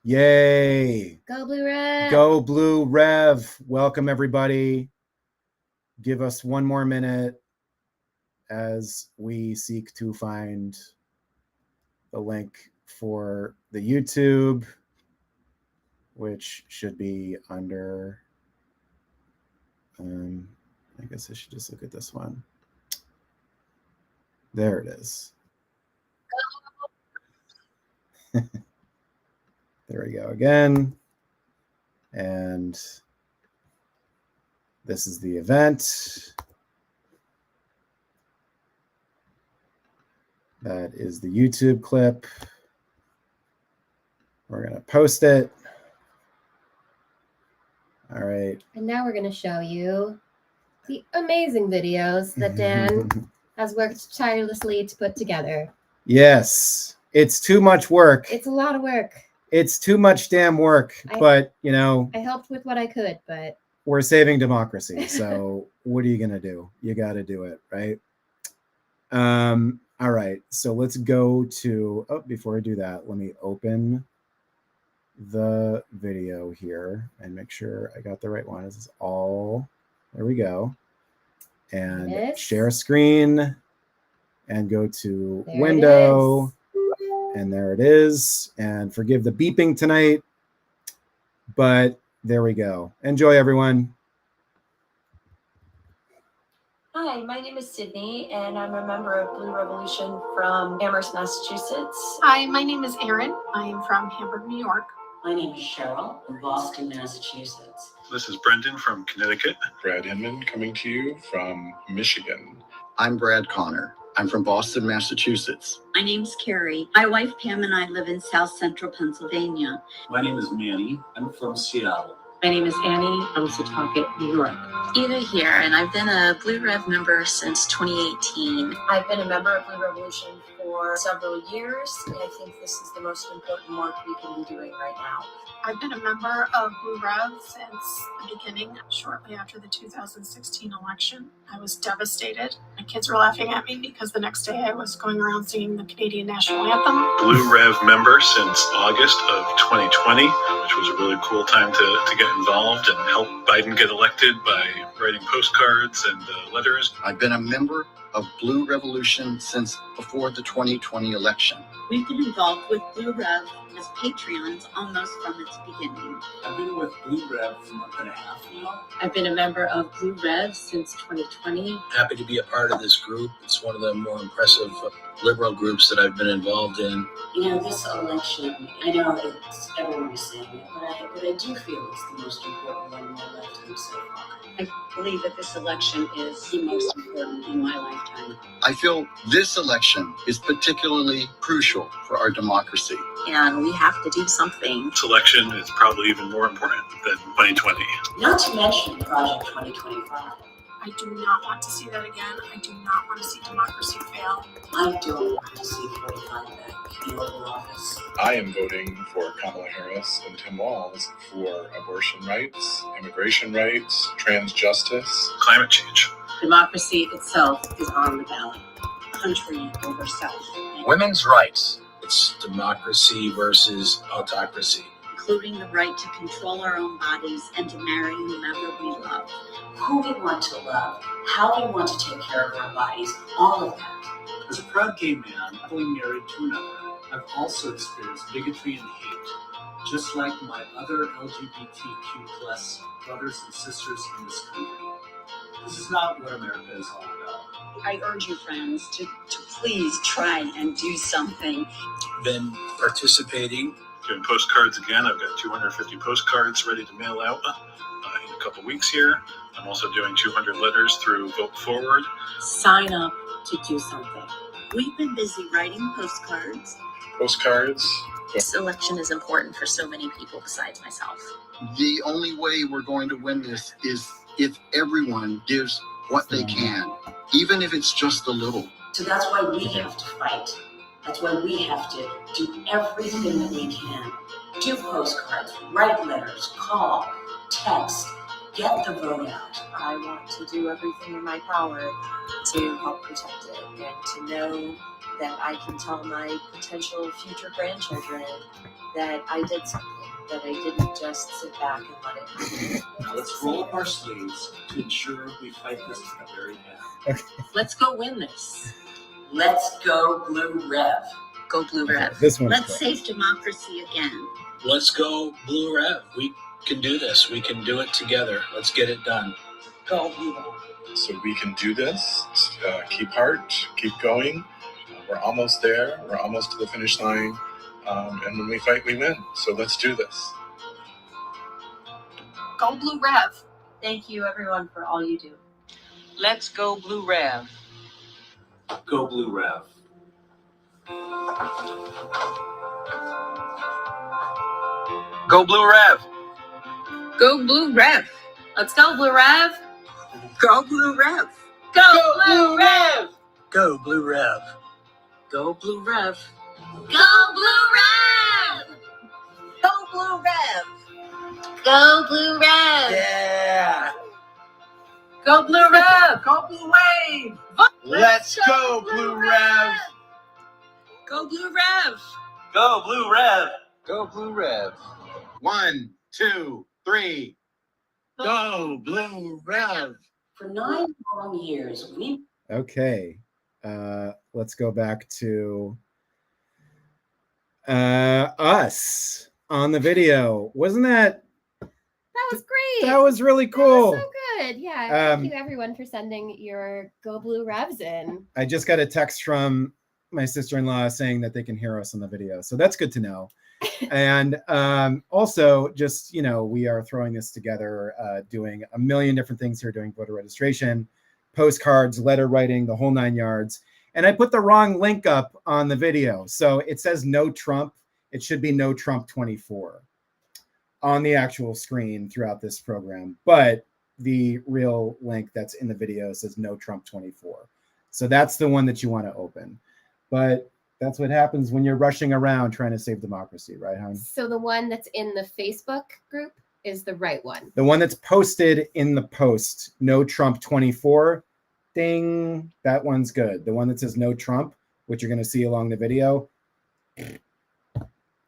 Yay! Go Blue Rev! Go Blue Rev! Welcome everybody. Give us one more minute as we seek to find the link for the YouTube, which should be under, I guess I should just look at this one. There it is. There we go again. And this is the event. That is the YouTube clip. We're going to post it. All right. And now we're going to show you the amazing videos that Dan has worked tirelessly to put together. Yes. It's too much work. It's a lot of work. It's too much damn work, but you know. I helped with what I could, but. We're saving democracy. So what are you going to do? You got to do it, right? All right. So let's go to, before I do that, let me open the video here and make sure I got the right one. This is all, there we go. And share a screen and go to window. And there it is. And forgive the beeping tonight, but there we go. Enjoy, everyone. Hi, my name is Sydney, and I'm a member of Blue Revolution from Amherst, Massachusetts. Hi, my name is Erin. I am from Hamburg, New York. My name is Cheryl from Boston, Massachusetts. This is Brendan from Connecticut. Brad Hinman coming to you from Michigan. I'm Brad Connor. I'm from Boston, Massachusetts. My name's Carrie. My wife Pam and I live in South Central Pennsylvania. My name is Manny. I'm from Seattle. My name is Annie from Setauket, New York. Eva here, and I've been a Blue Rev member since 2018. I've been a member of Blue Revolution for several years, and I think this is the most important work we can be doing right now. I've been a member of Blue Rev since the beginning, shortly after the 2016 election. I was devastated. My kids were laughing at me because the next day I was going around singing the Canadian National Anthem. Blue Rev member since August of 2020, which was a really cool time to get involved and help Biden get elected by writing postcards and letters. I've been a member of Blue Revolution since before the 2020 election. We've been involved with Blue Rev as Patreons almost from its beginning. I've been with Blue Rev for a month and a half now. I've been a member of Blue Rev since 2020. Happy to be a part of this group. It's one of the more impressive liberal groups that I've been involved in. You know, this election, I know it's everyone is saying it, but I do feel it's the most important one in my lifetime so far. I believe that this election is the most important in my lifetime. I feel this election is particularly crucial for our democracy. And we have to do something. This election is probably even more important than 2020. Not to mention Project 2025. I do not want to see that again. I do not want to see democracy fail. I don't want to see 45 back in the Oval Office. I am voting for Kamala Harris and Tim Walz for abortion rights, immigration rights, trans justice, climate change. Democracy itself is on the ballot. Country over self. Women's rights. It's democracy versus autocracy. Including the right to control our own bodies and to marry whomever we love. Who we want to love, how we want to take care of our bodies, all of that. As a proud gay man, happily married to another, I've also experienced bigotry and hate, just like my other LGBTQ plus brothers and sisters in this country. This is not what America is all about. I urge you, friends, to please try and do something. Been participating. Doing postcards again. I've got 250 postcards ready to mail out in a couple weeks here. I'm also doing 200 letters through Vote Forward. Sign up to do something. We've been busy writing postcards. This election is important for so many people besides myself. The only way we're going to win this is if everyone gives what they can, even if it's just a little. So that's why we have to fight. That's why we have to do everything that we can. Do postcards, write letters, call, text, get the vote out. I want to do everything in my power to help protect it and to know that I can tell my potential future grandchildren that I did something, that I didn't just sit back and let it happen. Now let's roll up our sleeves to ensure we fight this to the very end. Let's go win this. Let's go Blue Rev. Go Blue Rev. This one's Let's cool. save democracy again. Let's go Blue Rev. We can do this. We can do it together. Let's get it done. Go Blue Rev. So we can do this. Keep heart, keep going. We're almost there. We're almost to the finish line. And when we fight, we win. So let's do this. Go Blue Rev. Thank you, everyone, for all you do. Let's go Blue Rev. Go Blue Rev. Go Blue Rev. Go Blue Rev. Let's go, Blue Rev. Go Blue Rev. Go, Blue Rev. Go Blue Rev. Go Blue Rev. Go, Blue Rev. Go Blue Rev. Go, Blue Rev. Yeah. Go Blue Rev. Go Blue Wave. Let's go Blue Rev. Go Blue Rev. Go Blue Rev. Go Blue Rev. 1, 2, 3. Go Blue Rev. For 9 long years, we Okay. Let's go back to us on the video. Wasn't that? That was great. That was really cool. That was so good. Yeah. Thank you, everyone, for sending your Go Blue Revs in. I just got a text from my sister-in-law saying that they can hear us on the video. So that's good to know. And also, just, you know, we are throwing this together, doing a million different things here, doing voter registration, postcards, letter writing, the whole 9 yards. And I put the wrong link up on the video. So it says no Trump. It should be no Trump 24 on the actual screen throughout this program. But the real link that's in the video says no Trump 24. So that's the one that you want to open. But that's what happens when you're rushing around trying to save democracy, right, hon? So the one that's in the Facebook group is the right one. The one that's posted in the post, no Trump 24, ding, that one's good. The one that says no Trump, which you're going to see along the video.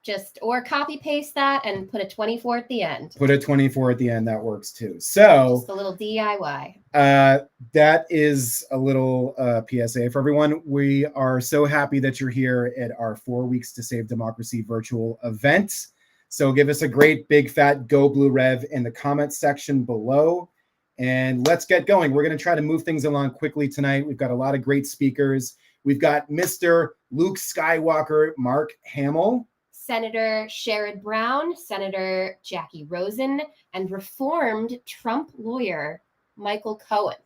Just, or copy paste that and put a 24 at the end. Put a 24 at the end, that works too. So just a little DIY. that is a little PSA for everyone. We are so happy that you're here at our 4 Weeks to Save Democracy virtual event. So give us a great big fat Go Blue Rev in the comments section below. And let's get going. We're going to try to move things along quickly tonight. We've got a lot of great speakers. We've got Mr. Luke Skywalker, Mark Hamill, Senator Sherrod Brown, Senator Jackie Rosen, and reformed Trump lawyer Michael Cohen.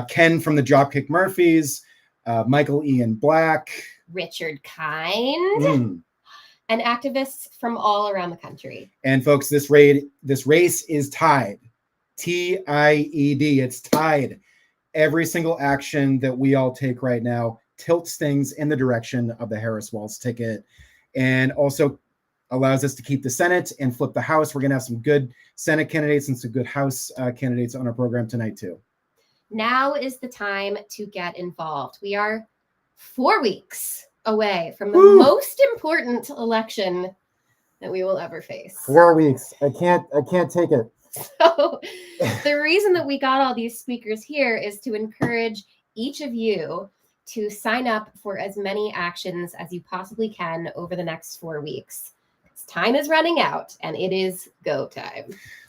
Ken from the Dropkick Murphys, Michael Ian Black, Richard Kind, and activists from all around the country. And folks, this race is tied. T-I-E-D. It's tied. Every single action that we all take right now tilts things in the direction of the Harris-Walz ticket, and also allows us to keep the Senate and flip the House. We're going to have some good Senate candidates and some good House candidates on our program tonight, too. Now is the time to get involved. We are 4 weeks away from the most important election that we will ever face. 4 weeks. I can't take it. So the reason that we got all these speakers here is to encourage each of you to sign up for as many actions as you possibly can over the next 4 weeks. Time is running out, and it is go time.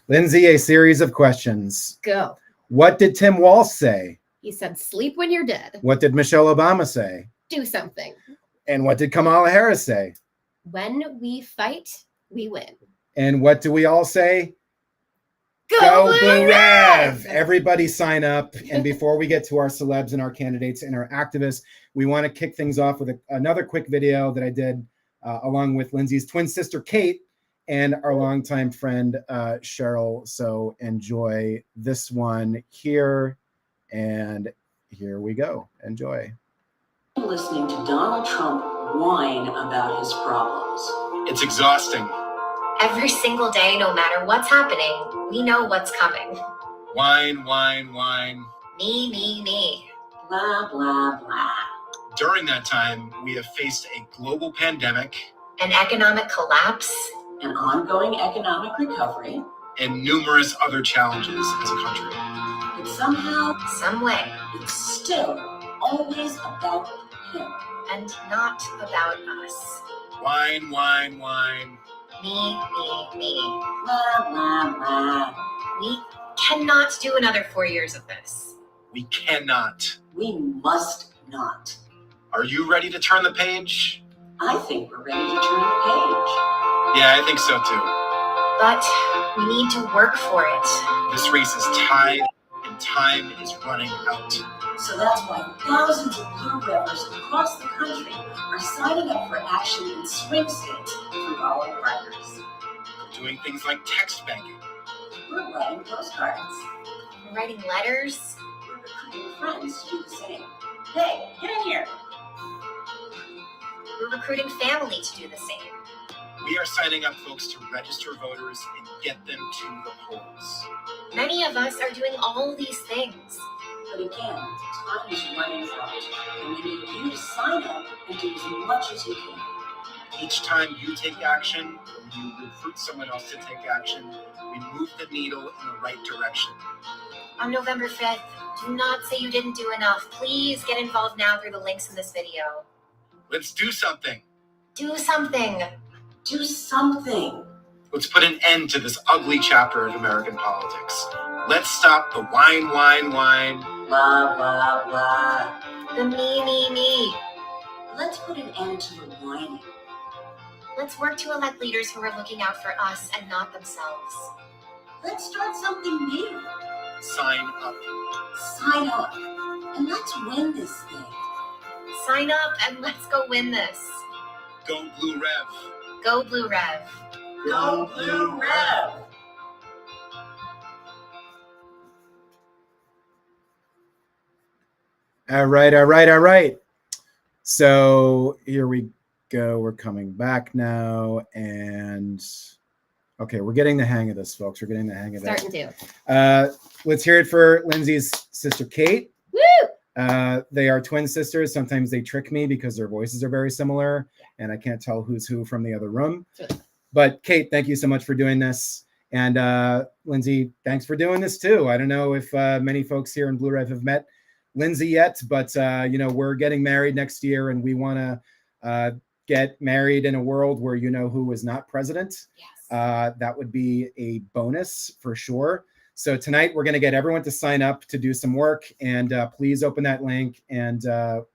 Lindsay, a series of questions. Go. What did Tim Walz say? He said, sleep when you're dead. What did Michelle Obama say? Do something. And what did Kamala Harris say? When we fight, we win. And what do we all say? Go Blue Rev! Everybody sign up. And before we get to our celebs and our candidates and our activists, we want to kick things off with another quick video that I did along with Lindsay's twin sister, Kate, and our longtime friend, Cheryl. So enjoy this one here. And here we go. Enjoy. listening to Donald Trump whine about his problems. It's exhausting. Every single day, no matter what's happening, we know what's coming. Whine, whine, whine. Me. Blah, blah, blah. During that time, we have faced a global pandemic, an economic collapse, an ongoing economic recovery, and numerous other challenges as a country. but somehow, some way, it's still always about him. and not about us. Wine, wine, wine. Me. Blah, blah, blah. We cannot do another 4 years of this. We cannot. We must not. Are you ready to turn the page? I think we're ready to turn the page. Yeah, I think so too. But we need to work for it. This race is tied and time is running out. So that's why thousands of Blue Revers across the country are signing up for action in swing states through our partners. We're doing things like text banking. We're writing postcards. We're writing letters. We're recruiting friends to do the same. Hey, get in here. We're recruiting family to do the same. We are signing up folks to register voters and get them to the polls. Many of us are doing all these things. But again, time is running out, and we need you to sign up and do as much as you can. Each time you take action, or you recruit someone else to take action, we move the needle in the right direction. On November 5th, do not say you didn't do enough. Please get involved now through the links in this video. Let's do something. Do something. Do something. Let's put an end to this ugly chapter of American politics. Let's stop the whine, whine, whine. Blah, blah, blah. The me. Let's put an end to the whining. Let's work to elect leaders who are looking out for us and not themselves. Let's start something new. Sign up. Sign up. And let's win this thing. Sign up and let's go win this. Go Blue Rev. Go Blue Rev. Go Blue Rev. All right. So here we go. We're coming back now. And okay, we're getting the hang of this, folks. We're getting the hang of it. Starting to. Let's hear it for Lindsay's sister, Kate. Woo! They are twin sisters. Sometimes they trick me because their voices are very similar, and I can't tell who's who from the other room. Sure. But Kate, thank you so much for doing this. And Lindsay, thanks for doing this too. I don't know if many folks here in Blue Rev have met Lindsay yet, but we're getting married next year, and we want to get married in a world where who is not president. Yes. That would be a bonus for sure. So tonight we're going to get everyone to sign up to do some work, and please open that link, and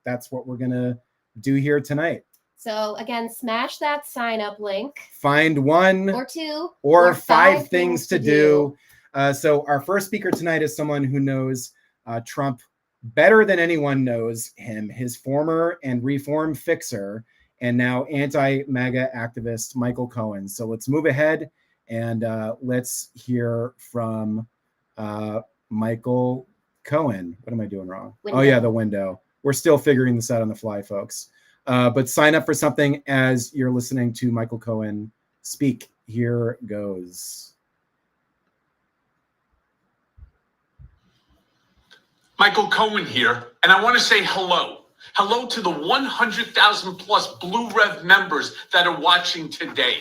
that's what we're going to do here tonight. So again, smash that sign up link. Find one or two or five things to do. So our first speaker tonight is someone who knows Trump better than anyone knows him, his former and reform fixer, and now anti-MAGA activist, Michael Cohen. So let's move ahead and let's hear from Michael Cohen. What am I doing wrong? Window. Oh yeah, the window. We're still figuring this out on the fly, folks. But sign up for something as you're listening to Michael Cohen speak. Here goes. Michael Cohen here, and I want to say hello. Hello to the 100,000 plus Blue Rev members that are watching today.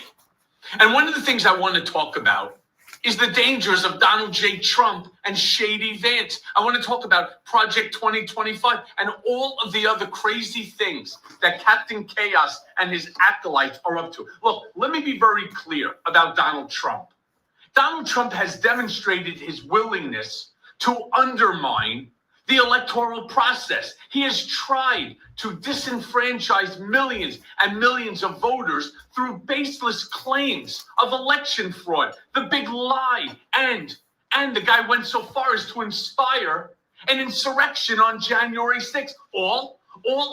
And one of the things I want to talk about is the dangers of Donald J. Trump and Shady Vance. I want to talk about Project 2025 and all of the other crazy things that Captain Chaos and his acolytes are up to. Look, let me be very clear about Donald Trump. Donald Trump has demonstrated his willingness to undermine the electoral process. He has tried to disenfranchise millions and millions of voters through baseless claims of election fraud, the big lie, and the guy went so far as to inspire an insurrection on January 6th, all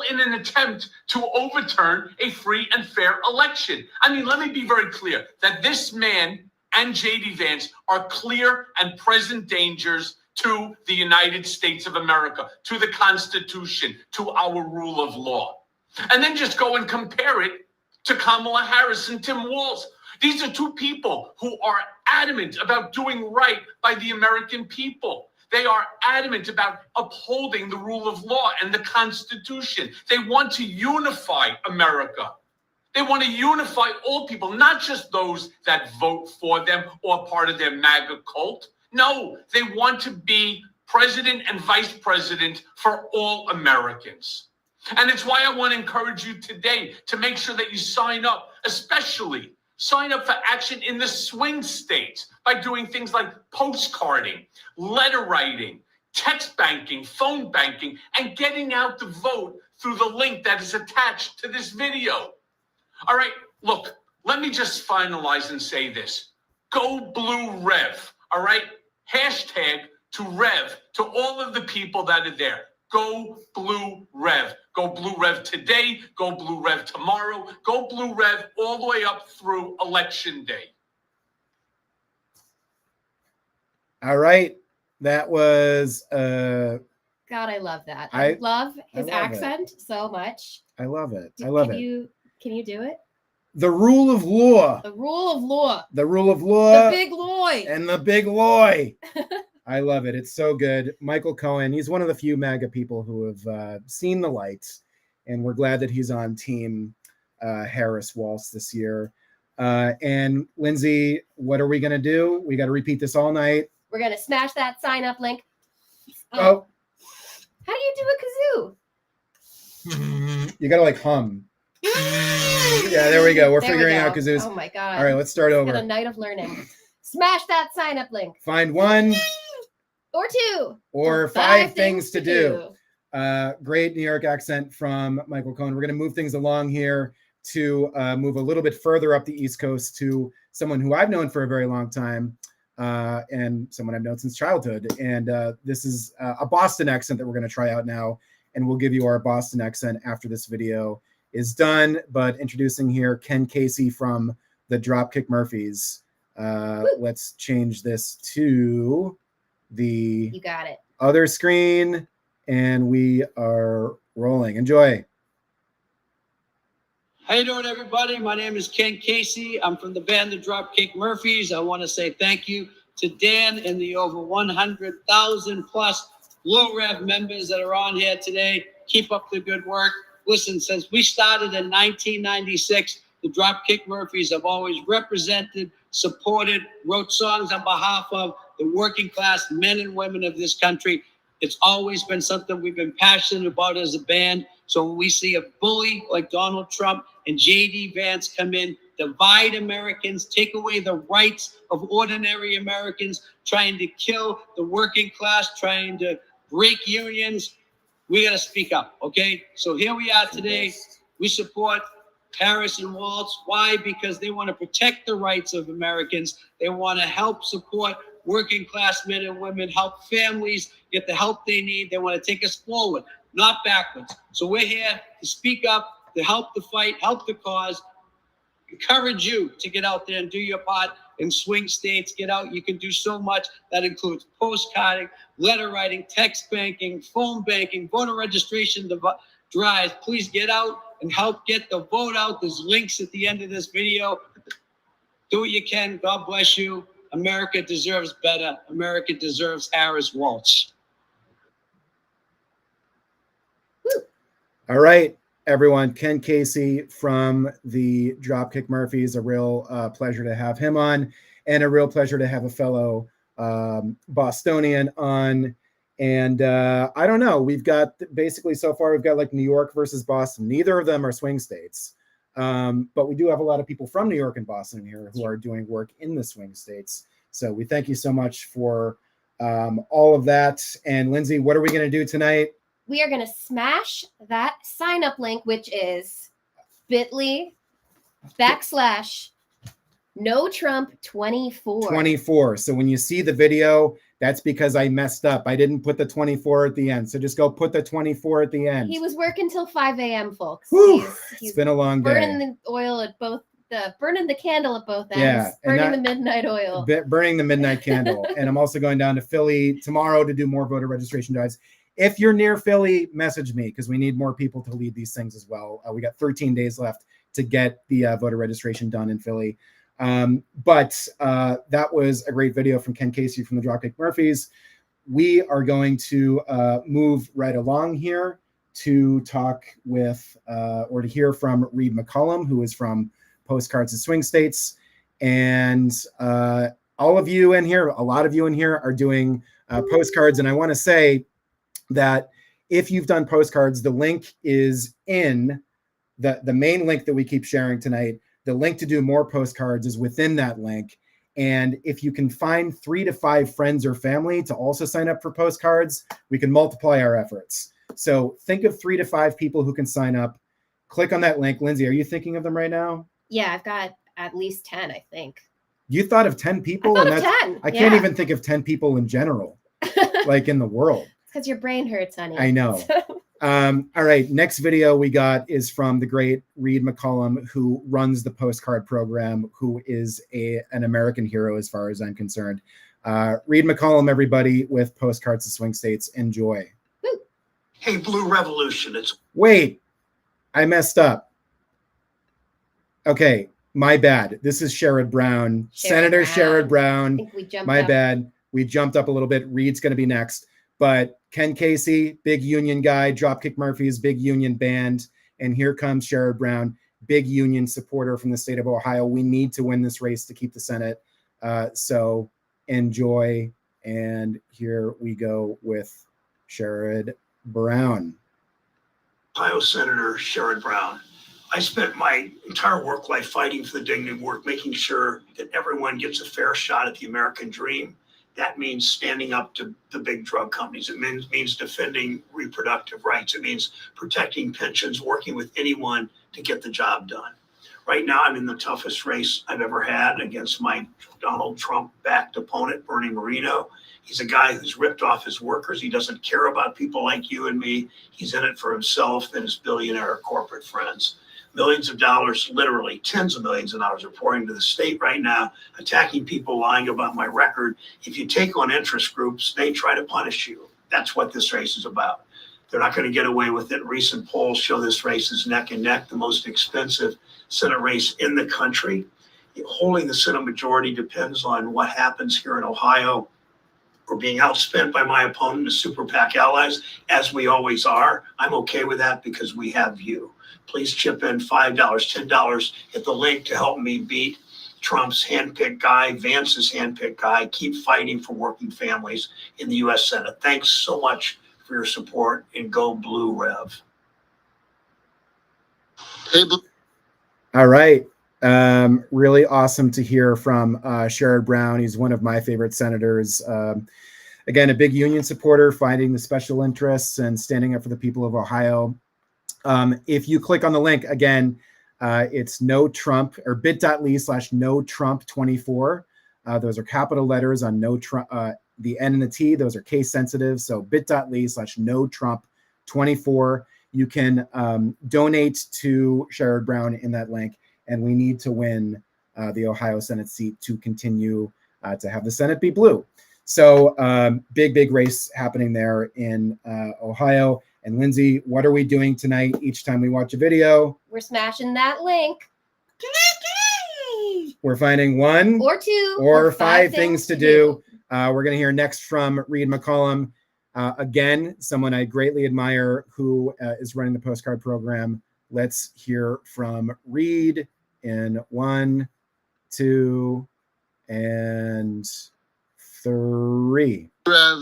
in an attempt to overturn a free and fair election. I mean, let me be very clear that this man and J.D. Vance are clear and present dangers to the United States of America, to the Constitution, to our rule of law. And then just go and compare it to Kamala Harris and Tim Walz. These are two people who are adamant about doing right by the American people. They are adamant about upholding the rule of law and the Constitution. They want to unify America. They want to unify all people, not just those that vote for them or part of their MAGA cult. No, they want to be president and vice president for all Americans. And it's why I want to encourage you today to make sure that you sign up, especially sign up for action in the swing states by doing things like postcarding, letter writing, text banking, phone banking, and getting out the vote through the link that is attached to this video. All right, look, let me just finalize and say this. Go Blue Rev, all right? Hashtag to Rev, to all of the people that are there. Go Blue Rev. Go Blue Rev today. Go Blue Rev tomorrow. Go Blue Rev all the way up through Election Day. All right. That was God, I love that. I love his accent so much. I love it. I love it. Can you do it? The rule of law. The rule of law. The rule of law. The big Loy. And the big Loy. I love it. It's so good. Michael Cohen, he's one of the few MAGA people who have seen the lights, and we're glad that he's on Team Harris Waltz this year. And Lindsay, what are we going to do? We got to repeat this all night. We're going to smash that sign-up link. Oh. How do you do a kazoo? You got to like hum. Yeah, there we go. We're figuring out kazoos. Oh my God. All right, let's start over. It's a night of learning. Smash that sign-up link. Find one. Or two. Or five things to do. Great New York accent from Michael Cohen. We're going to move things along here to move a little bit further up the East Coast to someone who I've known for a very long time and someone I've known since childhood. And this is a Boston accent that we're going to try out now. And we'll give you our Boston accent after this video is done. But introducing here Ken Casey from the Dropkick Murphys. Let's change this to the you got it. Other screen, and we are rolling. Enjoy. How you doing, everybody? My name is Ken Casey. I'm from the band The Dropkick Murphys. I want to say thank you to Dan and the over 100,000 plus Blue Rev members that are on here today. Keep up the good work. Listen, since we started in 1996, the Dropkick Murphys have always represented, supported, wrote songs on behalf of the working class men and women of this country. It's always been something we've been passionate about as a band. So when we see a bully like Donald Trump and J.D. Vance come in, divide Americans, take away the rights of ordinary Americans, trying to kill the working class, trying to break unions, we got to speak up, okay? So here we are today. We support Harris and Waltz. Why? Because they want to protect the rights of Americans. They want to help support working class men and women, help families get the help they need. They want to take us forward, not backwards. So we're here to speak up, to help the fight, help the cause, encourage you to get out there and do your part in swing states. Get out. You can do so much. That includes postcarding, letter writing, text banking, phone banking, voter registration drives. Please get out and help get the vote out. There's links at the end of this video. Do what you can. God bless you. America deserves better. America deserves Harris Waltz. All right, everyone. Ken Casey from the Dropkick Murphys. A real pleasure to have him on, and a real pleasure to have a fellow Bostonian on. And I don't know. We've got basically so far, we've got like New York versus Boston. Neither of them are swing states. But we do have a lot of people from New York and Boston here who are doing work in the swing states. So we thank you so much for all of that. And Lindsay, what are we going to do tonight? We are going to smash that sign-up link, which is bit.ly/NoTrump24. 24. So when you see the video, that's because I messed up. I didn't put the 24 at the end. So just go put the 24 at the end. He was working till 5 a.m., folks. He's been a long day. Burning the oil at both, burning the candle at both ends. Yeah, burning the midnight oil. Burning the midnight candle. And I'm also going down to Philly tomorrow to do more voter registration drives. If you're near Philly, message me because we need more people to lead these things as well. We got 13 days left to get the voter registration done in Philly. But that was a great video from Ken Casey from the Dropkick Murphys. we are going to move right along here to talk with or to hear from Reed McCollum, who is from Postcards to Swing States. And all of you in here, a lot of you in here are doing postcards. And I want to say that if you've done postcards, the link is in the main link that we keep sharing tonight. The link to do more postcards is within that link. And if you can find 3 to 5 friends or family to also sign up for postcards, we can multiply our efforts. So think of 3 to 5 people who can sign up. Click on that link. Lindsay, are you thinking of them right now? Yeah, I've got at least 10, I think. You thought of 10 people? I thought of 10. I can't even think of 10 people in general, like in the world. It's because your brain hurts, honey. I know. All right, next video we got is from the great Reed McCollum, who runs the Postcard program, who is an American hero as far as I'm concerned. Reed McCollum, everybody, with Postcards to Swing States. Enjoy. Woo. Hey, Blue Revolution. Wait, I messed up. Okay, my bad. This is Sherrod Brown. Senator Sherrod Brown. I think we jumped My up. bad. We jumped up a little bit. Reed's going to be next. But Ken Casey, big union guy, Dropkick Murphys, big union band. And here comes Sherrod Brown, big union supporter from the state of Ohio. We need to win this race to keep the Senate. So enjoy. And here we go with Sherrod Brown. Ohio Senator Sherrod Brown. I spent my entire work life fighting for the dignity of work, making sure that everyone gets a fair shot at the American dream. That means standing up to the big drug companies. It means defending reproductive rights. It means protecting pensions, working with anyone to get the job done. Right now, I'm in the toughest race I've ever had against my Donald Trump-backed opponent, Bernie Moreno. He's a guy who's ripped off his workers. He doesn't care about people like you and me. He's in it for himself and his billionaire corporate friends. Millions of dollars, literally tens of millions of dollars, are pouring into the state right now, attacking people, lying about my record. If you take on interest groups, they try to punish you. That's what this race is about. They're not going to get away with it. Recent polls show this race is neck and neck, the most expensive Senate race in the country. Holding the Senate majority depends on what happens here in Ohio. We're being outspent by my opponent, the super PAC allies, as we always are. I'm okay with that because we have you. Please chip in $5, $10 at the link to help me beat Trump's handpicked guy, Vance's handpicked guy. Keep fighting for working families in the U.S. Senate. Thanks so much for your support, and go Blue Rev. Hey, all right. Really awesome to hear from Sherrod Brown. He's one of my favorite senators. Again, a big union supporter, fighting the special interests and standing up for the people of Ohio. If you click on the link, again, it's no Trump or bit.ly/no Trump 24. Those are capital letters on no Trump. The N and the T, those are case sensitive. So bit.ly/no Trump 24. You can donate to Sherrod Brown in that link. And we need to win the Ohio Senate seat to continue to have the Senate be blue. So big race happening there in Ohio. And Lindsay, what are we doing tonight each time we watch a video? We're smashing that link. We're finding 1 or 2 or 5 things to do. We're going to hear next from Reed McCollum. Again, someone I greatly admire who is running the Postcard program. Let's hear from Reed in 1, 2, and 3.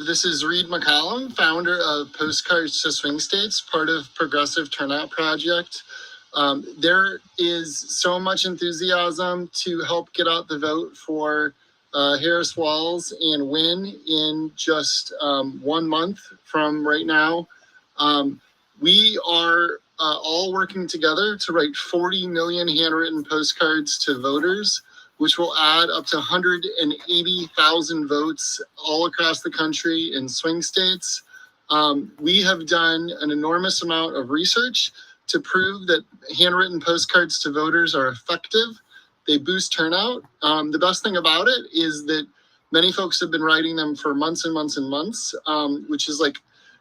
This is Reed McCollum, founder of Postcards to Swing States, part of Progressive Turnout Project. There is so much enthusiasm to help get out the vote for Harris Walls and win in just 1 month from right now. We are all working together to write 40 million handwritten postcards to voters, which will add up to 180,000 votes all across the country in swing states. We have done an enormous amount of research to prove that handwritten postcards to voters are effective. They boost turnout. The best thing about it is that many folks have been writing them for months and months and months, which is like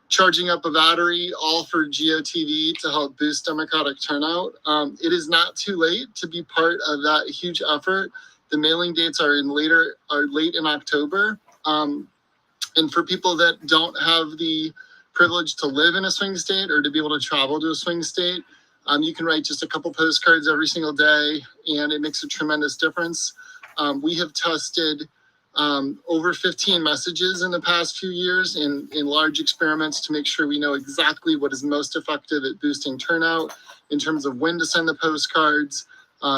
charging up a battery, all for GOTV to help boost Democratic turnout. It is not too late to be part of that huge effort. The mailing dates are late in October. And for people that don't have the privilege to live in a swing state or to be able to travel to a swing state, you can write just a couple postcards every single day, and it makes a tremendous difference. We have tested over 15 messages in the past few years in large experiments to make sure we know exactly what is most effective at boosting turnout in terms of when to send the postcards,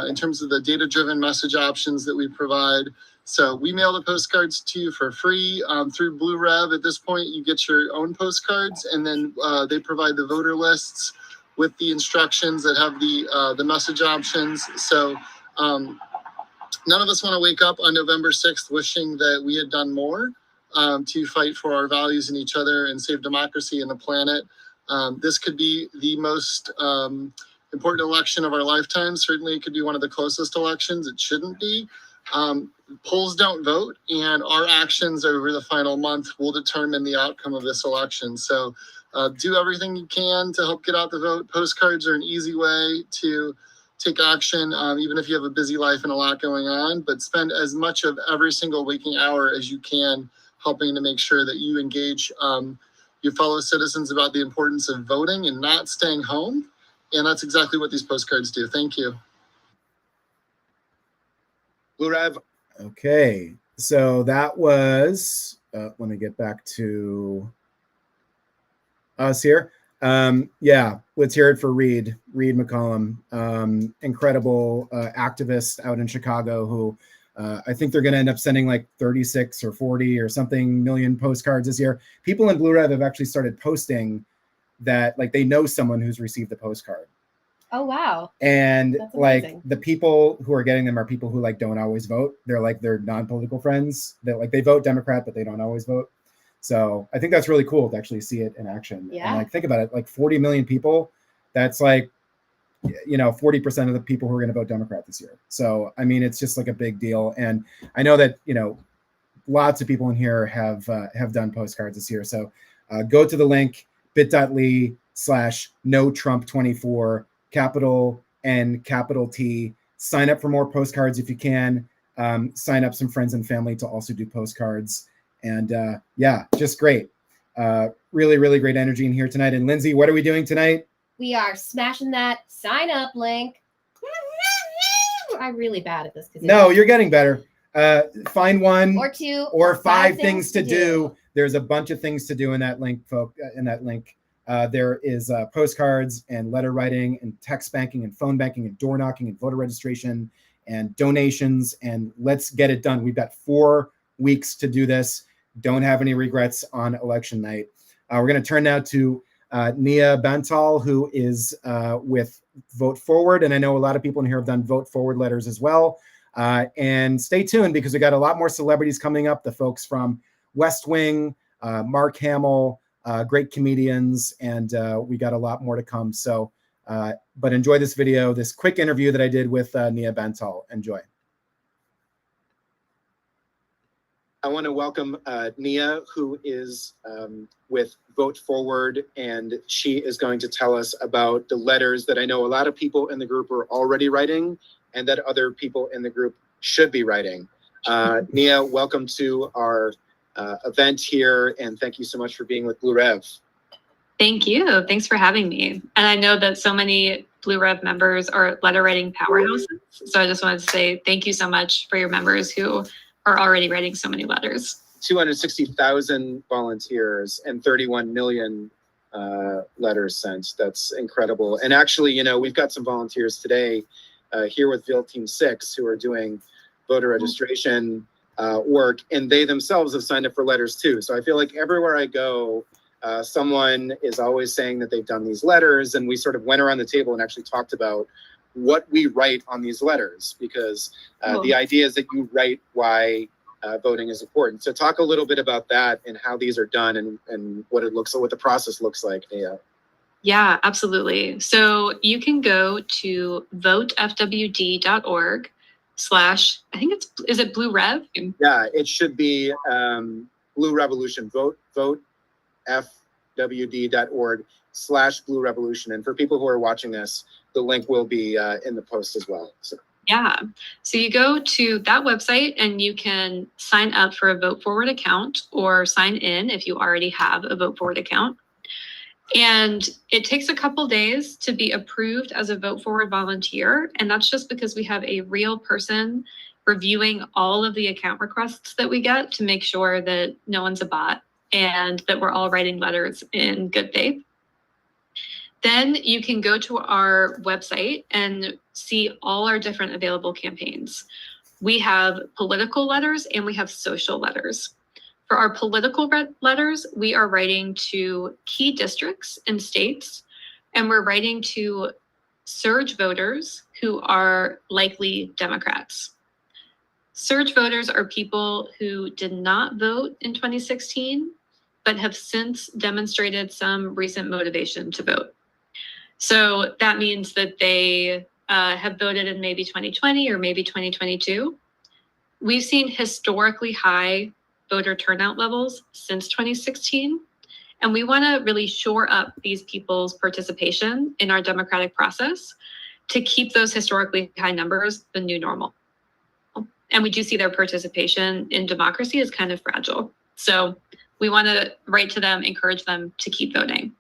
in terms of the data-driven message options that we provide. So we mail the postcards to you for free through Blue Rev. At this point, you get your own postcards, and then they provide the voter lists with the instructions that have the message options. So none of us want to wake up on November 6th wishing that we had done more to fight for our values and each other and save democracy and the planet. This could be the most important election of our lifetime. Certainly, it could be one of the closest elections. It shouldn't be. Polls don't vote, and our actions over the final month will determine the outcome of this election. So do everything you can to help get out the vote. Postcards are an easy way to take action, even if you have a busy life and a lot going on, but spend as much of every single waking hour as you can helping to make sure that you engage your fellow citizens about the importance of voting and not staying home. And that's exactly what these postcards do. Thank you. Blue Rev. Okay, so that was, let me get back to us here. Yeah, let's hear it for Reed McCollum, incredible activist out in Chicago who I think they're going to end up sending like 36 or 40 or something million postcards this year. People in Blue Rev have actually started posting that like they know someone who's received the postcard. Oh, wow. And That's like amazing. the people who are getting them are people who like don't always vote. They're like their non-political friends that like they vote Democrat, but they don't always vote. So I think that's really cool to actually see it in action. Yeah. And like think about it, like 40 million people, that's like, you know, 40% of the people who are going to vote Democrat this year. So I mean, it's just like a big deal. And I know that, you know, lots of people in here have done postcards this year. So go to the link bit.ly/NoTrump24, capital N, capital T. Sign up for more postcards if you can. Sign up some friends and family to also do postcards. And yeah, just great. Really, really great energy in here tonight. And Lindsay, what are we doing tonight? We are smashing that sign up link. I'm really bad at this. No, you're getting better. Find one or two or five things to do. There's a bunch of things to do in that link, folks. In that link, there is postcards and letter writing and text banking and phone banking and door knocking and voter registration and donations. And let's get it done. We've got 4 weeks to do this. Don't have any regrets on election night. We're going to turn now to Nia Bantal, who is with Vote Forward. And I know a lot of people in here have done Vote Forward letters as well. And stay tuned because we got a lot more celebrities coming up. The folks from West Wing, Mark Hamill, great comedians, and we got a lot more to come. So, but enjoy this video, this quick interview that I did with Nia Bantal. Enjoy. I want to welcome Nia, who is with Vote Forward, and she is going to tell us about the letters that I know a lot of people in the group are already writing and that other people in the group should be writing. Nia, welcome to our event here, and thank you so much for being with Blue Rev. Thank you. Thanks for having me. And I know that so many Blue Rev members are letter writing powerhouses, so I just wanted to say thank you so much for your members who are already writing so many letters. 260,000 volunteers and 31 million letters sent. That's incredible. And actually, you know, we've got some volunteers today here with Ville Team 6 who are doing voter registration work, and they themselves have signed up for letters too. So I feel like everywhere I go, someone is always saying that they've done these letters, and we sort of went around the table and actually talked about what we write on these letters, because the idea is that you write why voting is important. So talk a little bit about that and how these are done and what it looks like, what the process looks like. Yeah, absolutely. So you can go to votefwd.org/ I think it's, is it Blue Rev? Yeah, it should be Blue Revolution, votefwd.org/Blue Revolution. And for people who are watching this, the link will be in the post as well. So Yeah. So you go to that website and you can sign up for a Vote Forward account or sign in if you already have a Vote Forward account. And it takes a couple days to be approved as a Vote Forward volunteer. And that's just because we have a real person reviewing all of the account requests that we get to make sure that no one's a bot and that we're all writing letters in good faith. Then you can go to our website and see all our different available campaigns. We have political letters and we have social letters. For our political letters, we are writing to key districts and states, and we're writing to surge voters who are likely Democrats. Surge voters are people who did not vote in 2016, but have since demonstrated some recent motivation to vote. So that means that they have voted in maybe 2020 or maybe 2022. We've seen historically high voter turnout levels since 2016, and we want to really shore up these people's participation in our democratic process to keep those historically high numbers the new normal. And we do see their participation in democracy as kind of fragile. So we want to write to them, encourage them to keep voting.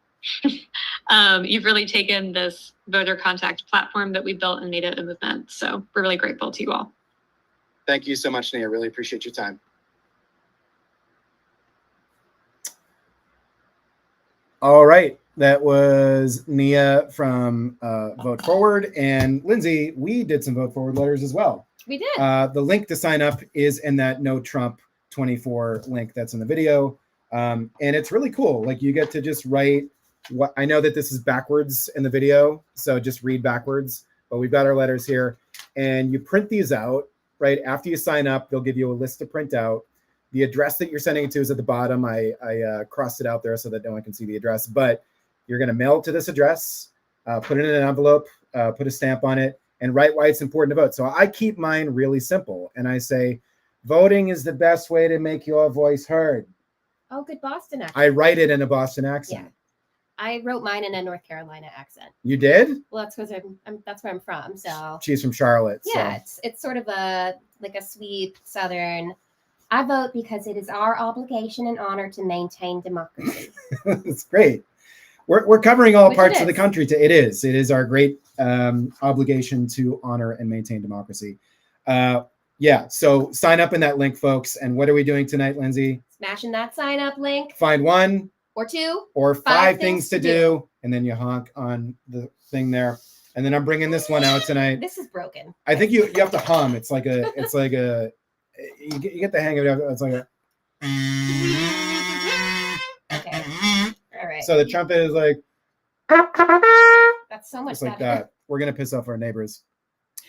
You've really taken this voter contact platform that we built and made it a movement. So we're really grateful to you all. Thank you so much, Nia. Really appreciate your time. All right. That was Nia from Vote Forward. And Lindsay, we did some Vote Forward letters as well. We did. The link to sign up is in that No Trump 24 link that's in the video. And it's really cool. Like, you get to just write what I know that this is backwards in the video, so just read backwards, but we've got our letters here, and you print these out right after you sign up. They'll give you a list to print out. The address that you're sending it to is at the bottom. I crossed it out there so that no one can see the address, but you're going to mail it to this address, put it in an envelope, put a stamp on it, and write why it's important to vote. So I keep mine really simple, and I say, voting is the best way to make your voice heard. Oh, good Boston accent. I write it in a Boston accent. Yeah. I wrote mine in a North Carolina accent. You did? Well, that's because that's where I'm from. So She's from Charlotte. yeah, So. it's sort of a sweet Southern. I vote because it is our obligation and honor to maintain democracy. It's great. We're covering all Which parts it of the is. country. It is our great obligation to honor and maintain democracy. Yeah. So sign up in that link, folks. And what are we doing tonight, Lindsay? Smashing that sign up link. Find one Or two. or five things to do, and then you honk on the thing there. And then I'm bringing this one out tonight. This is broken. I think you have to hum. It's like a you get the hang of it. It's like a. Okay. All right. So the trumpet is like. That's so much Just like better. that. We're gonna piss off our neighbors.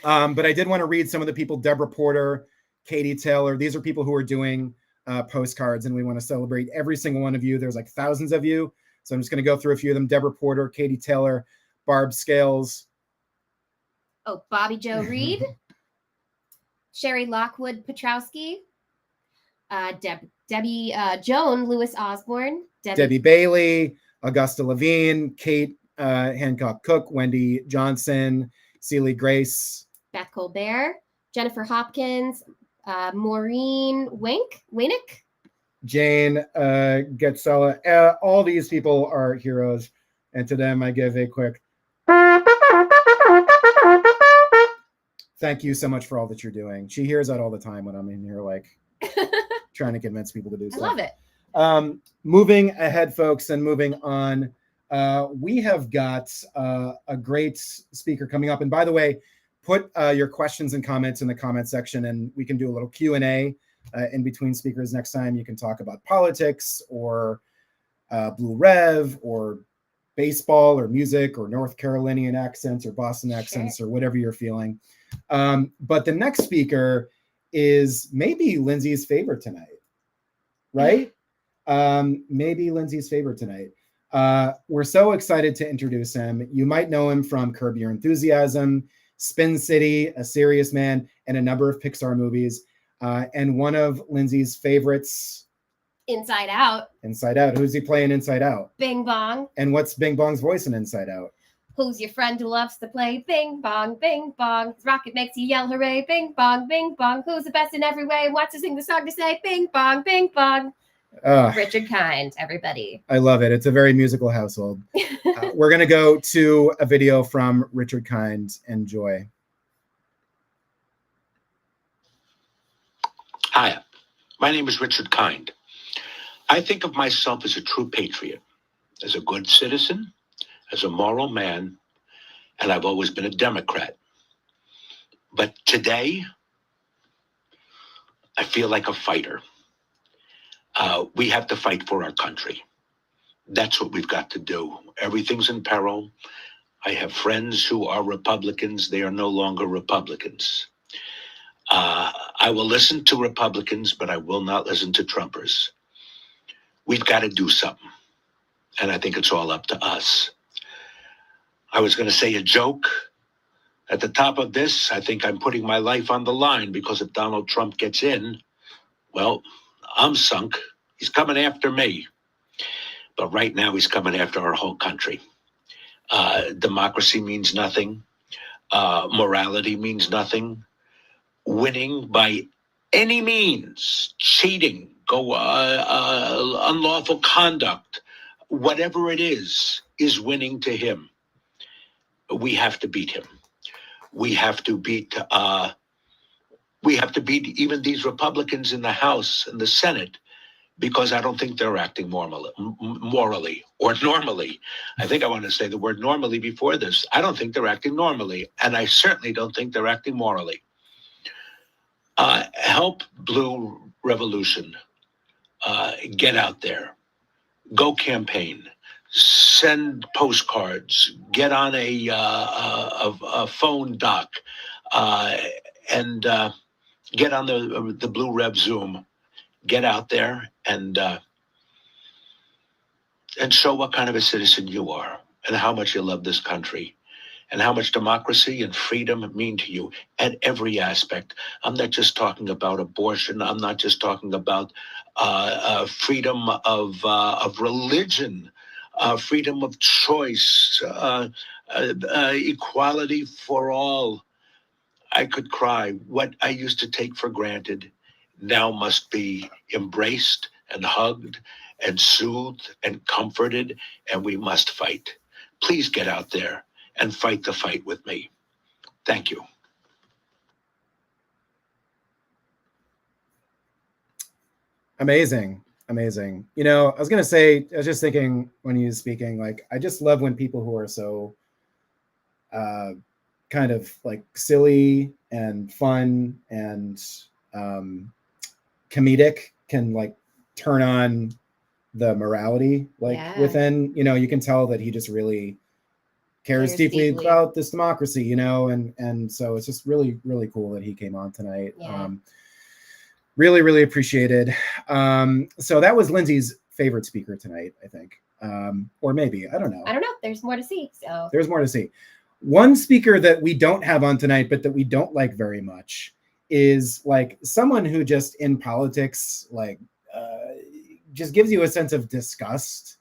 But I did want to read some of the people: Deborah Porter, Katie Taylor. These are people who are doing postcards, and we want to celebrate every single one of you. There's like thousands of you, so I'm just going to go through a few of them. Deborah Porter, Katie Taylor, Barb Scales. Oh, Bobby Joe Reed, Sherry Lockwood Petrowski, Debbie Joan Lewis Osborne, Debbie Bailey, Augusta Levine, Kate Hancock Cook, Wendy Johnson, Celie Grace, Beth Colbert, Jennifer Hopkins, Maureen Winick, Jane Getzela. All these people are heroes, and to them I give a quick thank you so much for all that you're doing. She hears that all the time when I'm in here, like trying to convince people to do stuff. I love it. Moving ahead, folks, and moving on. We have got a great speaker coming up. And by the way, put your questions and comments in the comment section, and we can do a little Q&A in between speakers next time. You can talk about politics or Blue Rev or baseball or music or North Carolinian accents or Boston accents or whatever you're feeling. But the next speaker is maybe Lindsay's favorite tonight, right? Maybe Lindsay's favorite tonight. We're so excited to introduce him. You might know him from Curb Your Enthusiasm, Spin City, A Serious Man, and a number of Pixar movies. And one of Lindsay's favorites, Inside Out. Inside Out. Who's he playing Inside Out? Bing Bong. And what's Bing Bong's voice in Inside Out? Who's your friend who loves to play bing bong, bing bong? His rocket makes you yell hooray, bing bong, bing bong. Who's the best in every way? Wants to sing the song to say bing bong, bing bong. Richard Kind, everybody. I love it. It's a very musical household. We're going to go to a video from Richard Kind. Enjoy. Hi, my name is Richard Kind. I think of myself as a true patriot, as a good citizen, as a moral man, and I've always been a Democrat. But today, I feel like a fighter. We have to fight for our country. That's what we've got to do. Everything's in peril. I have friends who are Republicans. They are no longer Republicans. I will listen to Republicans, but I will not listen to Trumpers. We've got to do something. And I think it's all up to us. I was going to say a joke. At the top of this, I think I'm putting my life on the line because if Donald Trump gets in, well, I'm sunk. He's coming after me. But right now, he's coming after our whole country. Democracy means nothing. Morality means nothing. Winning by any means, cheating, unlawful conduct, whatever it is winning to him. We have to beat him. We have to beat even these Republicans in the House and the Senate, because I don't think they're acting morally or normally. I think I want to say the word normally before this. I don't think they're acting normally, and I certainly don't think they're acting morally. Help Blue Revolution. Get out there. Go campaign. Send postcards. Get on a phone doc, and get on the Blue Rev Zoom. Get out there and show what kind of a citizen you are and how much you love this country and how much democracy and freedom mean to you at every aspect. I'm not just talking about abortion. I'm not just talking about freedom of religion, freedom of choice, equality for all. I could cry. What I used to take for granted now must be embraced and hugged and soothed and comforted, and we must fight. Please get out there and fight the fight with me. Thank you. Amazing. Amazing. You know, I was going to say, I was just thinking when he was speaking, like, I just love when people who are so kind of like silly and fun and comedic can like turn on the morality, like within, you know, you can tell that he just really cares deeply about this democracy, you know, and so it's just really, really cool that he came on tonight. Really, really appreciated. So that was Lindsay's favorite speaker tonight, I think. Or maybe, I don't know. There's more to see. So there's more to see. One speaker that we don't have on tonight, but that we don't like very much is like someone who just in politics, like just gives you a sense of disgust.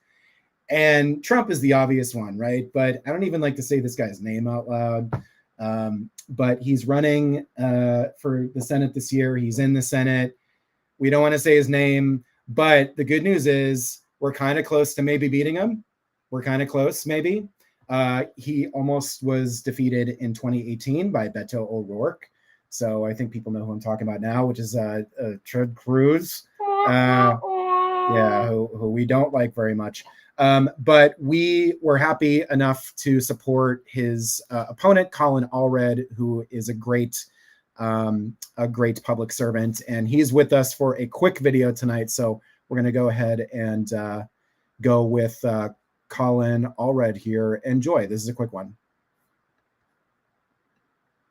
And Trump is the obvious one, right? But I don't even like to say this guy's name out loud. But he's running for the Senate this year. He's in the Senate. We don't want to say his name, but the good news is we're kind of close to maybe beating him. We're kind of close, maybe. He almost was defeated in 2018 by Beto O'Rourke. So I think people know who I'm talking about now, which is Ted Cruz. Who we don't like very much. But we were happy enough to support his opponent, Colin Allred, who is a great public servant. And he's with us for a quick video tonight. So we're going to go ahead and go with Colin Allred here. Enjoy. This is a quick one.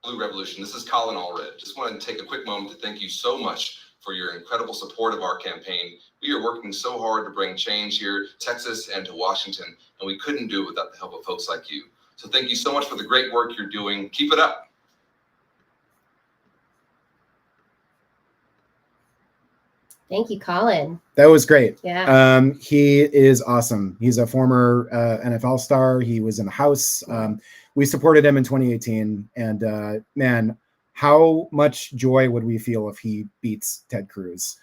Blue Revolution. This is Colin Allred. Just wanted to take a quick moment to thank you so much for your incredible support of our campaign. We are working so hard to bring change here to Texas and to Washington, and we couldn't do it without the help of folks like you. So thank you so much for the great work you're doing. Keep it up. Thank you, Colin. That was great. Yeah. He is awesome. He's a former NFL star. He was in the House. We supported him in 2018. And man, how much joy would we feel if he beats Ted Cruz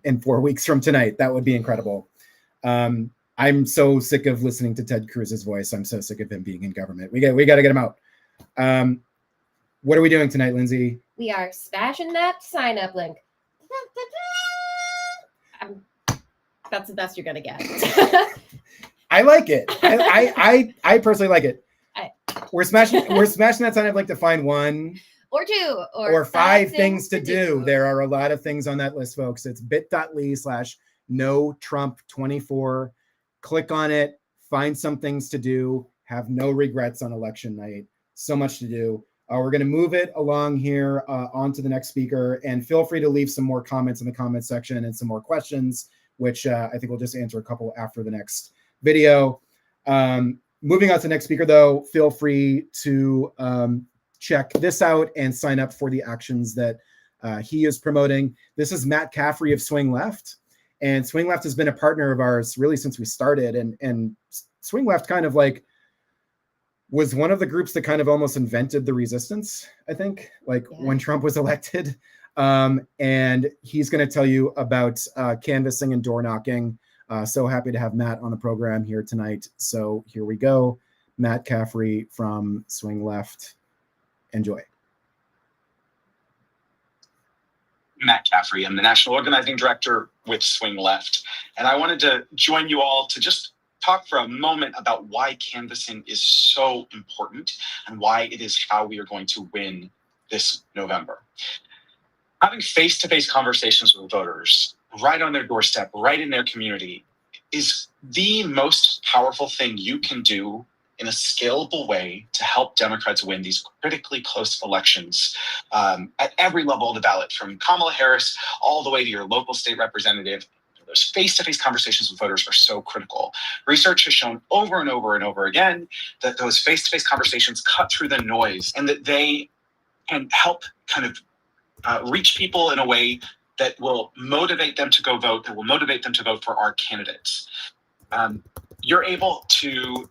in 4 weeks from tonight? That would be incredible. I'm so sick of listening to Ted Cruz's voice. I'm so sick of him being in government. We got to get him out. What are we doing tonight, Lindsay? We are smashing that sign up link. That's the best you're gonna get. I like it. I personally like it. We're smashing that sign up link to find one or two or five things to do. There are a lot of things on that list, folks. It's bit.ly/NoTrump24. Click on it, find some things to do, have no regrets on election night. So much to do. We're going to move it along here on to the next speaker, and feel free to leave some more comments in the comments section and some more questions, which I think we'll just answer a couple after the next video. Moving on to the next speaker, though, feel free to check this out and sign up for the actions that he is promoting. This is Matt Caffrey of Swing Left, and Swing Left has been a partner of ours really since we started, and Swing Left kind of like was one of the groups that kind of almost invented the resistance, I think, when Trump was elected. And he's going to tell you about canvassing and door knocking. So happy to have Matt on the program here tonight. So here we go. Matt Caffrey from Swing Left. Enjoy. Matt Caffrey. I'm the National Organizing Director with Swing Left. And I wanted to join you all to just talk for a moment about why canvassing is so important and why it is how we are going to win this November. Having face-to-face conversations with voters right on their doorstep, right in their community, is the most powerful thing you can do in a scalable way to help Democrats win these critically close elections at every level of the ballot, from Kamala Harris all the way to your local state representative. Those face-to-face conversations with voters are so critical. Research has shown over and over and over again that those face-to-face conversations cut through the noise and that they can help kind of reach people in a way that will motivate them to go vote, that will motivate them to vote for our candidates. You're able to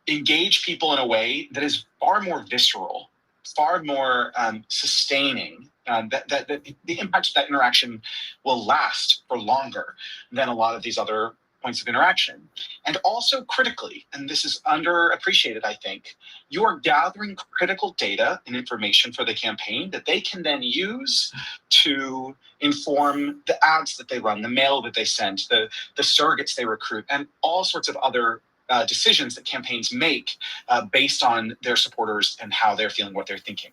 engage people in a way that is far more visceral, far more sustaining, that the impact of that interaction will last for longer than a lot of these other points of interaction. And also critically, and this is underappreciated, I think, you are gathering critical data and information for the campaign that they can then use to inform the ads that they run, the mail that they send, the surrogates they recruit, and all sorts of other decisions that campaigns make based on their supporters and how they're feeling, what they're thinking.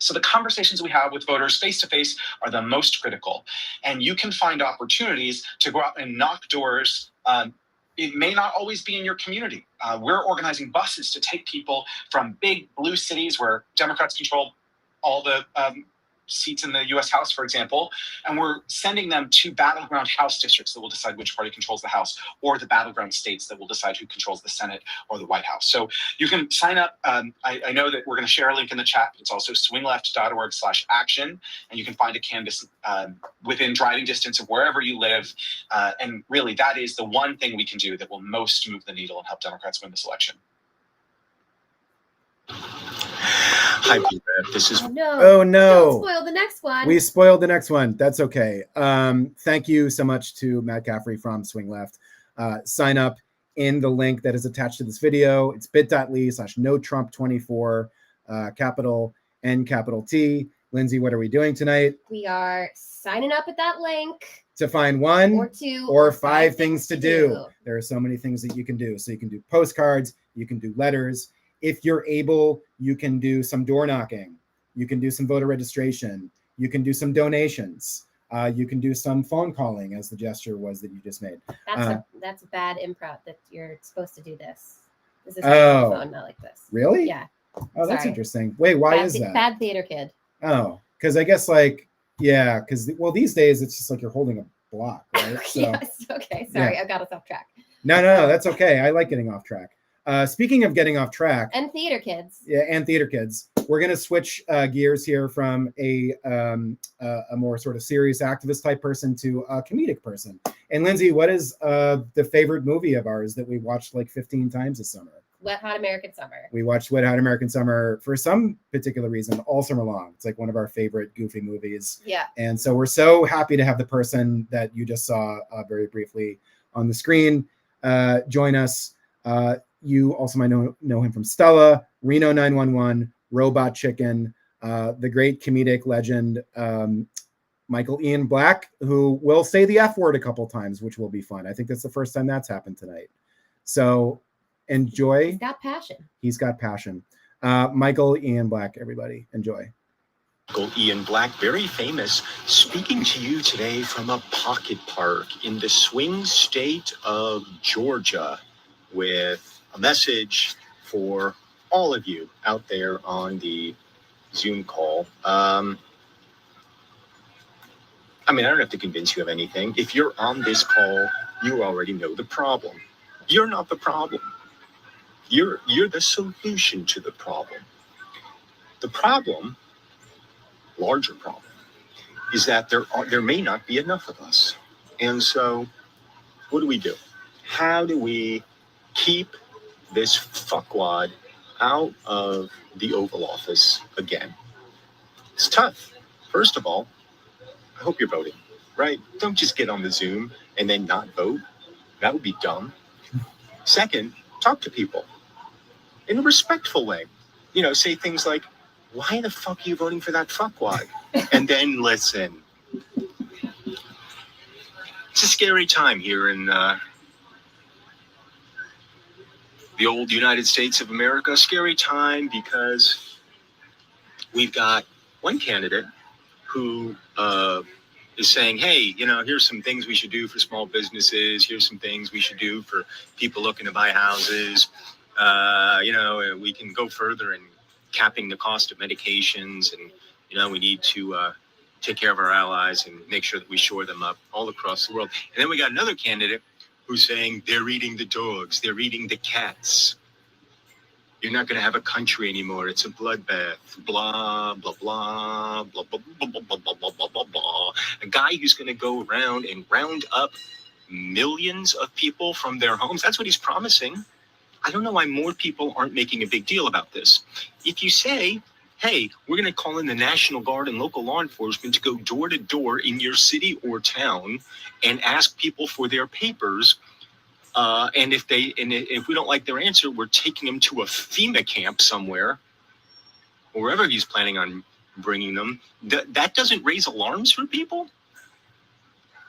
So the conversations we have with voters face-to-face are the most critical. And you can find opportunities to go out and knock doors. It may not always be in your community. We're organizing buses to take people from big blue cities where Democrats control all the seats in the U.S. House, for example, and we're sending them to battleground House districts that will decide which party controls the House, or the battleground states that will decide who controls the Senate or the White House. So you can sign up. I know that we're going to share a link in the chat. It's also swingleft.org/action, and you can find a canvas within driving distance of wherever you live. And really, that is the one thing we can do that will most move the needle and help Democrats win this election. Hi, Peter. This is. Oh no! Don't spoil the next one. We spoiled the next one. That's okay. Thank you so much to Matt Caffrey from Swing Left. Sign up in the link that is attached to this video. It's bit.ly/NoTrump24, capital N, capital T. Lindsay, what are we doing tonight? We are signing up at that link To find one or two or five things to do. There are so many things that you can do. So you can do postcards, you can do letters. If you're able, you can do some door knocking. You can do some voter registration. You can do some donations. You can do some phone calling, as the gesture was that you just made. That's a bad improv that you're supposed to do this. This is on the phone, not like this. Really? Yeah. Oh, that's Sorry. Interesting. Wait, why Bad is that? Bad theater kid. Oh, because I guess because these days it's just like you're holding a block, right? So, Yes. Okay. Sorry, yeah. I got us off track. No, that's okay. I like getting off track. Speaking of getting off track. And theater kids. Yeah, and theater kids. we're gonna switch gears here from a more sort of serious activist type person to a comedic person. And Lindsay, what is the favorite movie of ours that we watched like 15 times this summer? Wet Hot American Summer. We watched Wet Hot American Summer for some particular reason all summer long. It's like one of our favorite goofy movies. Yeah. And so we're so happy to have the person that you just saw very briefly on the screen join us. You also might know him from Stella, Reno 911, Robot Chicken, the great comedic legend Michael Ian Black, who will say the F word a couple times, which will be fun. I think that's the first time that's happened tonight. So enjoy. He's got passion. He's got passion. Michael Ian Black, everybody, enjoy. Michael Ian Black, very famous, speaking to you today from a pocket park in the swing state of Georgia with a message for all of you out there on the Zoom call. I don't have to convince you of anything. If you're on this call, you already know the problem. You're not the problem. You're the solution to the problem. The problem, larger problem, is that there may not be enough of us. And so what do? How do we keep this fuckwad out of the Oval Office again? It's tough. First of all, I hope you're voting, right? Don't just get on the Zoom and then not vote. That would be dumb. Second, talk to people in a respectful way. Say things like, why the fuck are you voting for that fuckwad? And then listen. It's a scary time here in the old United States of America. Scary time because we've got one candidate who is saying, hey, here's some things we should do for small businesses. Here's some things we should do for people looking to buy houses. We can go further in capping the cost of medications. And, we need to take care of our allies and make sure that we shore them up all across the world. And then we got another candidate who's saying they're eating the dogs, they're eating the cats. You're not going to have a country anymore. It's a bloodbath. Blah, blah, blah, blah, blah, blah, blah, blah, blah, blah, blah, blah. A guy who's going to go around and round up millions of people from their homes. That's what he's promising. I don't know why more people aren't making a big deal about this. If you say, hey, we're going to call in the National Guard and local law enforcement to go door to door in your city or town and ask people for their papers, and if we don't like their answer, we're taking them to a FEMA camp somewhere, or wherever he's planning on bringing them. That doesn't raise alarms for people?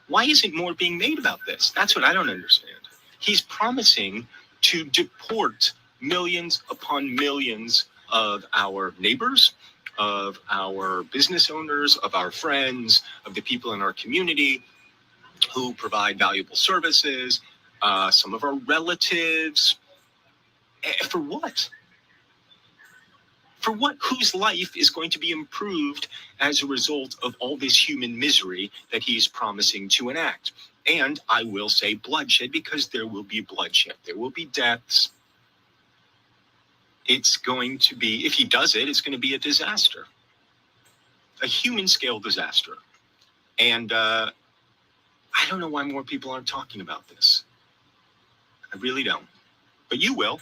Why isn't more being made about this? That's what I don't understand. He's promising to deport millions upon millions of our neighbors, of our business owners, of our friends, of the people in our community who provide valuable services, some of our relatives. For what? For what? Whose life is going to be improved as a result of all this human misery that he's promising to enact? And I will say bloodshed, because there will be bloodshed. There will be deaths. It's going to be, if he does it, it's going to be a disaster. A human scale disaster. And I don't know why more people aren't talking about this. I really don't. But you will.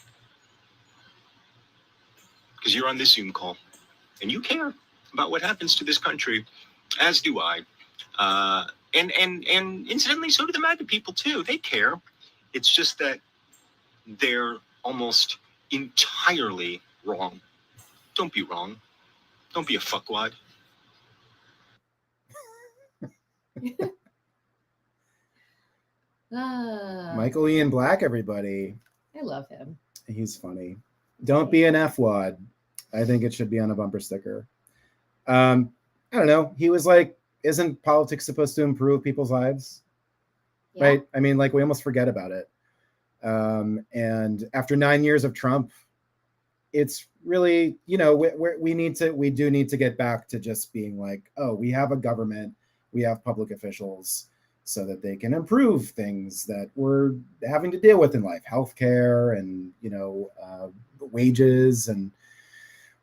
Because you're on this Zoom call. And you care about what happens to this country, as do I. And incidentally, so do the MAGA people too. They care. It's just that they're almost entirely wrong. Don't be wrong. Don't be a fuckwad. Michael Ian Black, everybody. I love him. He's funny. Don't be an F-wad. I think it should be on a bumper sticker. I don't know. He was like, isn't politics supposed to improve people's lives? Yeah. Right? I mean, like, we almost forget about it. And after 9 years of Trump, it's really, we do need to get back to just being like, oh, we have a government, we have public officials, so that they can improve things that we're having to deal with in life, healthcare and, wages and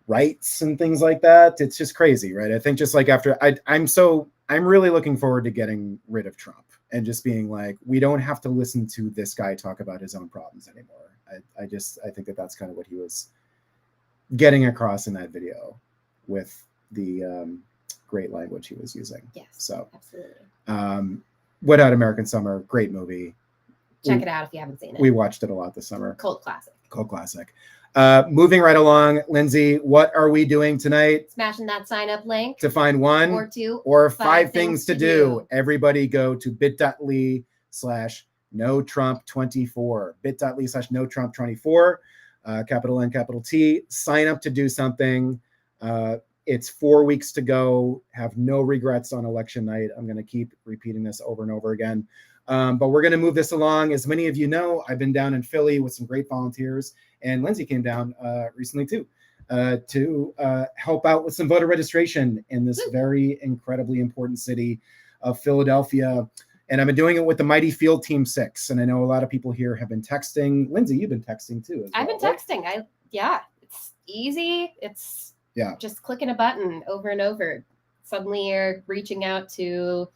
rights and things like that. It's just crazy, right? I think just like after I'm really looking forward to getting rid of Trump and just being like, we don't have to listen to this guy talk about his own problems anymore. I think that that's kind of what he was getting across in that video with the great language he was using. Yes, so absolutely. Wet Hot American Summer, great movie. Check it out if you haven't seen it. We watched it a lot this summer. Cult classic. Cult classic. Moving right along, Lindsay, what are we doing tonight? Smashing that sign up link To find one or two or five things to do. Everybody go to bit.ly/NoTrump24. bit.ly/NoTrump24. Capital N, capital T. Sign up to do something. It's 4 weeks to go. Have no regrets on election night. I'm going to keep repeating this over and over again. But we're going to move this along. As many of you know, I've been down in Philly with some great volunteers, and Lindsay came down recently too to help out with some voter registration in this very incredibly important city of Philadelphia. And I've been doing it with the mighty Field Team 6. And I know a lot of people here have been texting. Lindsay, you've been texting too. As well, I've been texting. It's easy. It's just clicking a button over and over. Suddenly you're reaching out to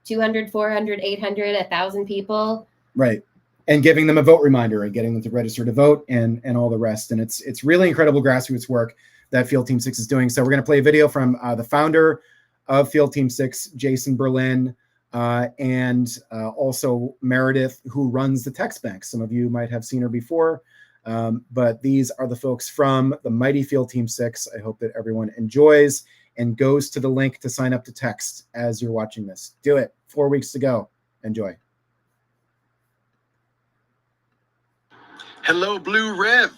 200, 400, 800, 1,000 people. Right. And giving them a vote reminder and getting them to register to vote and all the rest. And it's really incredible grassroots work that Field Team 6 is doing. So we're going to play a video from the founder of Field Team 6, Jason Berlin, and also Meredith, who runs the text bank. Some of you might have seen her before, but these are the folks from the mighty Field Team 6. I hope that everyone enjoys and goes to the link to sign up to text as you're watching this. Do it. 4 weeks to go. Enjoy. Hello, Blue Rev,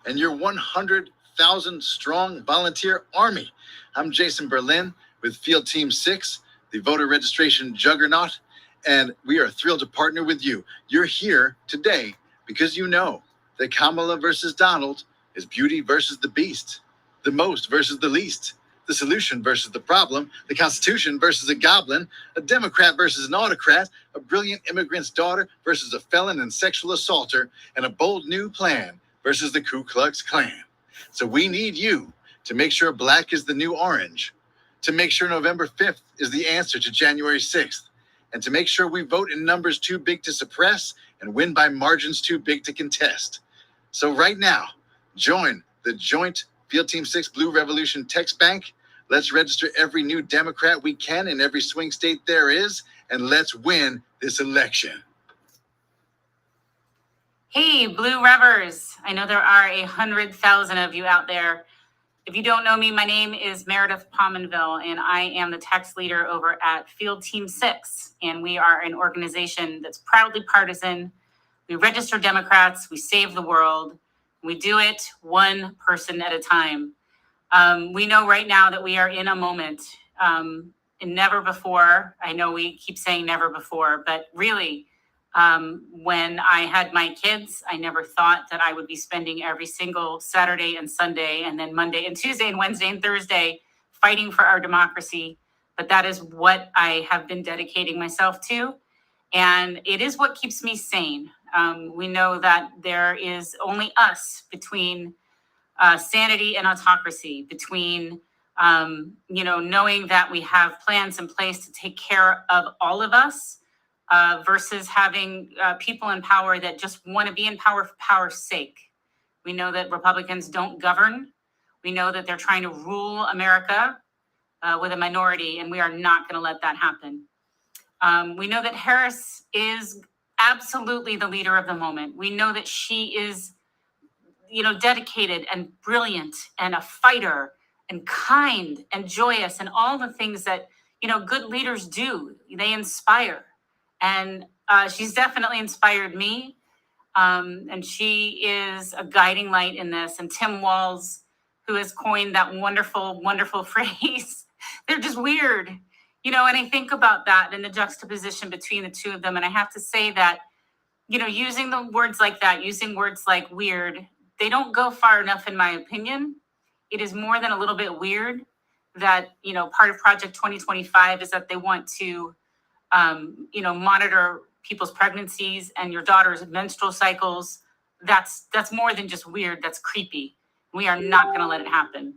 and your 100,000 strong volunteer army. I'm Jason Berlin with Field Team 6, the voter registration juggernaut, and we are thrilled to partner with you. You're here today because you know that Kamala versus Donald is Beauty versus the Beast, the most versus the least, the solution versus the problem, the Constitution versus a goblin, a Democrat versus an autocrat, a brilliant immigrant's daughter versus a felon and sexual assaulter, and a bold new plan versus the Ku Klux Klan. So we need you to make sure black is the new orange, to make sure November 5th is the answer to January 6th, and to make sure we vote in numbers too big to suppress and win by margins too big to contest. So right now, join the joint Field Team 6 Blue Revolution Text Bank. Let's register every new Democrat we can in every swing state there is, and let's win this election. Hey, Blue Revers. I know there are 100,000 of you out there. If you don't know me, my name is Meredith Pominville, and I am the text leader over at Field Team 6. And we are an organization that's proudly partisan. We register Democrats, we save the world. We do it one person at a time. We know right now that we are in a moment, and never before. I know we keep saying never before, but really, when I had my kids, I never thought that I would be spending every single Saturday and Sunday, and then Monday and Tuesday and Wednesday and Thursday fighting for our democracy. But that is what I have been dedicating myself to. And it is what keeps me sane. We know that there is only us between sanity and autocracy, between, knowing that we have plans in place to take care of all of us versus having people in power that just want to be in power for power's sake. We know that Republicans don't govern. We know that they're trying to rule America with a minority, and we are not going to let that happen. We know that Harris is absolutely the leader of the moment. We know that she is, dedicated and brilliant and a fighter and kind and joyous and all the things that, good leaders do. They inspire. And she's definitely inspired me. And she is a guiding light in this. And Tim Walz, who has coined that wonderful, wonderful phrase, they're just weird. And I think about that and the juxtaposition between the two of them. And I have to say that, using the words like that, using words like weird, they don't go far enough, in my opinion. It is more than a little bit weird that, part of Project 2025 is that they want to, monitor people's pregnancies and your daughter's menstrual cycles. That's more than just weird. That's creepy. We are not going to let it happen.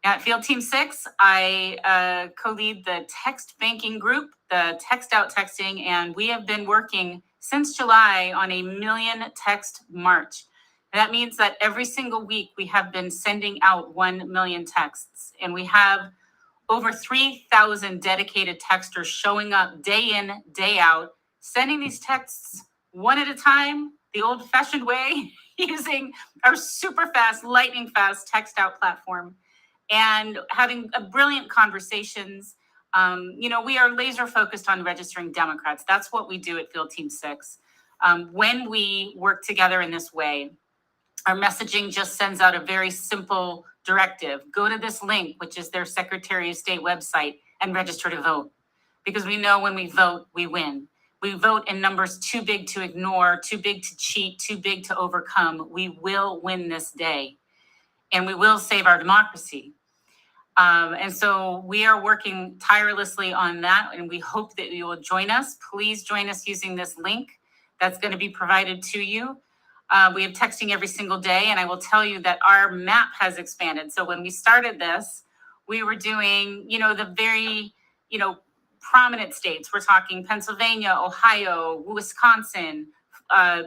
At Field Team 6, I co-lead the text banking group, the text out texting, and we have been working since July on a 1 million text march. That means that every single week we have been sending out 1 million texts, and we have over 3,000 dedicated texters showing up day in, day out, sending these texts one at a time, the old-fashioned way, using our super fast, lightning fast text out platform, and having brilliant conversations. We are laser focused on registering Democrats. That's what we do at Field Team 6. When we work together in this way, our messaging just sends out a very simple directive. Go to this link, which is their Secretary of State website, and register to vote. Because we know when we vote, we win. We vote in numbers too big to ignore, too big to cheat, too big to overcome. We will win this day, and we will save our democracy. And so we are working tirelessly on that, and we hope that you will join us. Please join us using this link that's going to be provided to you. We have texting every single day, and I will tell you that our map has expanded. So when we started this, we were doing, the very, prominent states. We're talking Pennsylvania, Ohio, Wisconsin,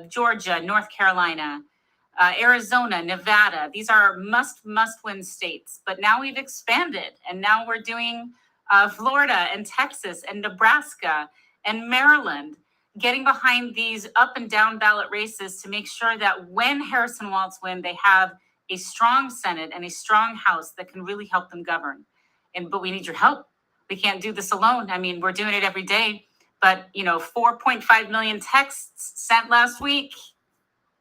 Georgia, North Carolina, Arizona, Nevada. These are must-win states. But now we've expanded, and now we're doing Florida and Texas and Nebraska and Maryland, getting behind these up and down ballot races to make sure that when Harris and Walz win, they have a strong Senate and a strong House that can really help them govern. But we need your help. We can't do this alone. I mean, we're doing it every day, but 4.5 million texts sent last week,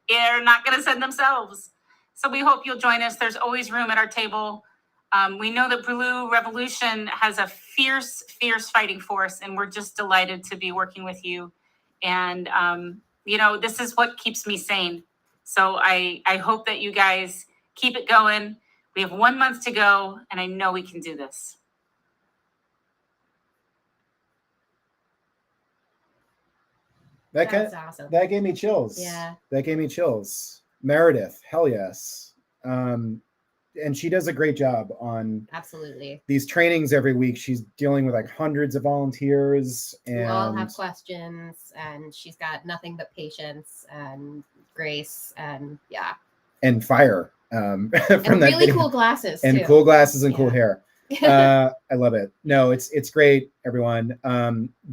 they're not going to send themselves. So we hope you'll join us. There's always room at our table. We know that Blue Revolution has a fierce fighting force, and we're just delighted to be working with you. And, this is what keeps me sane. So I hope that you guys keep it going. We have 1 month to go, and I know we can do this. That's awesome. That gave me chills. Yeah. That gave me chills. Meredith, hell yes. And she does a great job on Absolutely. these trainings every week. She's dealing with like hundreds of volunteers, and We all have questions, and she's got nothing but patience and grace, and and fire. From and that really video. cool glasses And too. cool glasses and cool hair. I love it. No, it's great, everyone.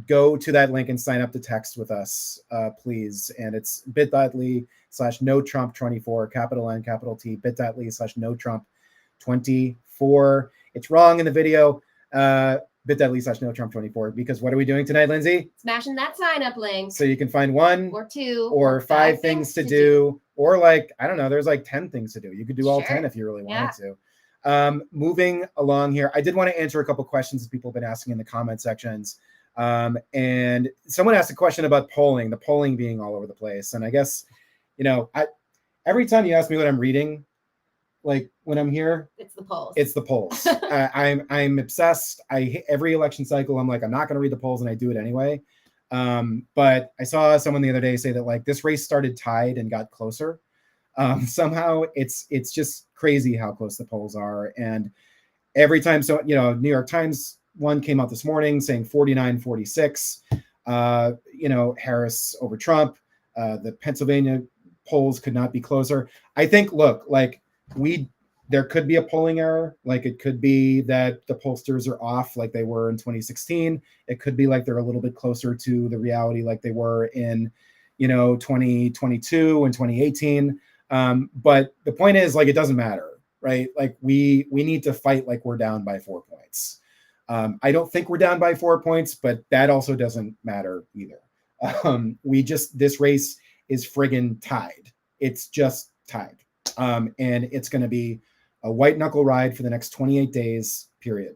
Go to that link and sign up to text with us, please. And it's bit.ly/NoTrump24, capital N, capital T, bit.ly/NoTrump24. It's wrong in the video. Bit.ly/NoTrump24, because what are we doing tonight, Lindsay? Smashing that sign up link. So you can find one or two or five things to do, or like, I don't know, there's like 10 things to do. You could do all 10 if you really wanted to. Moving along here, I did want to answer a couple questions that people have been asking in the comment sections. And someone asked a question about polling, the polling being all over the place. And I guess, every time you ask me what I'm reading, like when I'm here, it's the polls. It's the polls. I'm obsessed. Every election cycle, I'm like, I'm not going to read the polls, and I do it anyway. But I saw someone the other day say that like this race started tied and got closer. Somehow it's just crazy how close the polls are. And every time, so, New York Times one came out this morning saying 49-46, Harris over Trump. The Pennsylvania polls could not be closer. I think, look, like there could be a polling error. Like it could be that the pollsters are off like they were in 2016. It could be like they're a little bit closer to the reality like they were in, 2022 and 2018. But the point is, like, it doesn't matter, right? Like we need to fight like we're down by 4 points. I don't think we're down by 4 points, but that also doesn't matter either. This race is friggin' tied. It's just tied. And it's going to be a white knuckle ride for the next 28 days, period.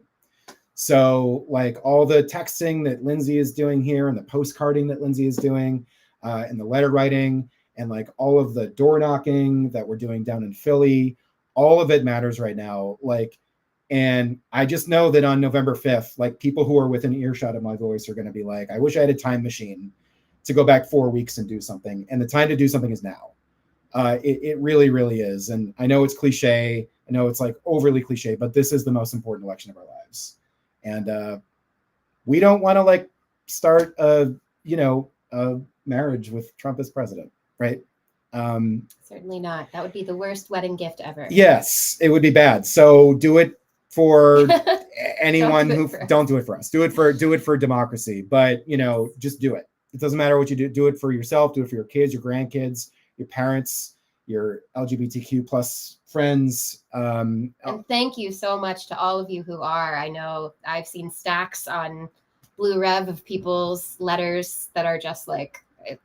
So like all the texting that Lindsay is doing here and the postcarding that Lindsay is doing and the letter writing and like all of the door knocking that we're doing down in Philly, all of it matters right now. Like, and I just know that on November 5th, like people who are within earshot of my voice are going to be like, I wish I had a time machine to go back 4 weeks and do something. And the time to do something is now. It really, really is. And I know it's cliche I know it's like overly cliche, but this is the most important election of our lives. And we don't want to like start a marriage with Trump as president, right? Certainly not. That would be the worst wedding gift ever. Yes, it would be bad. So do it for anyone don't do it for us. Do it for democracy. But just do it. It doesn't matter what you do. Do it for yourself. Do it for your kids, your grandkids, your parents, your LGBTQ plus friends. And thank you so much to all of you who are. I know I've seen stacks on Blue Rev of people's letters that are just like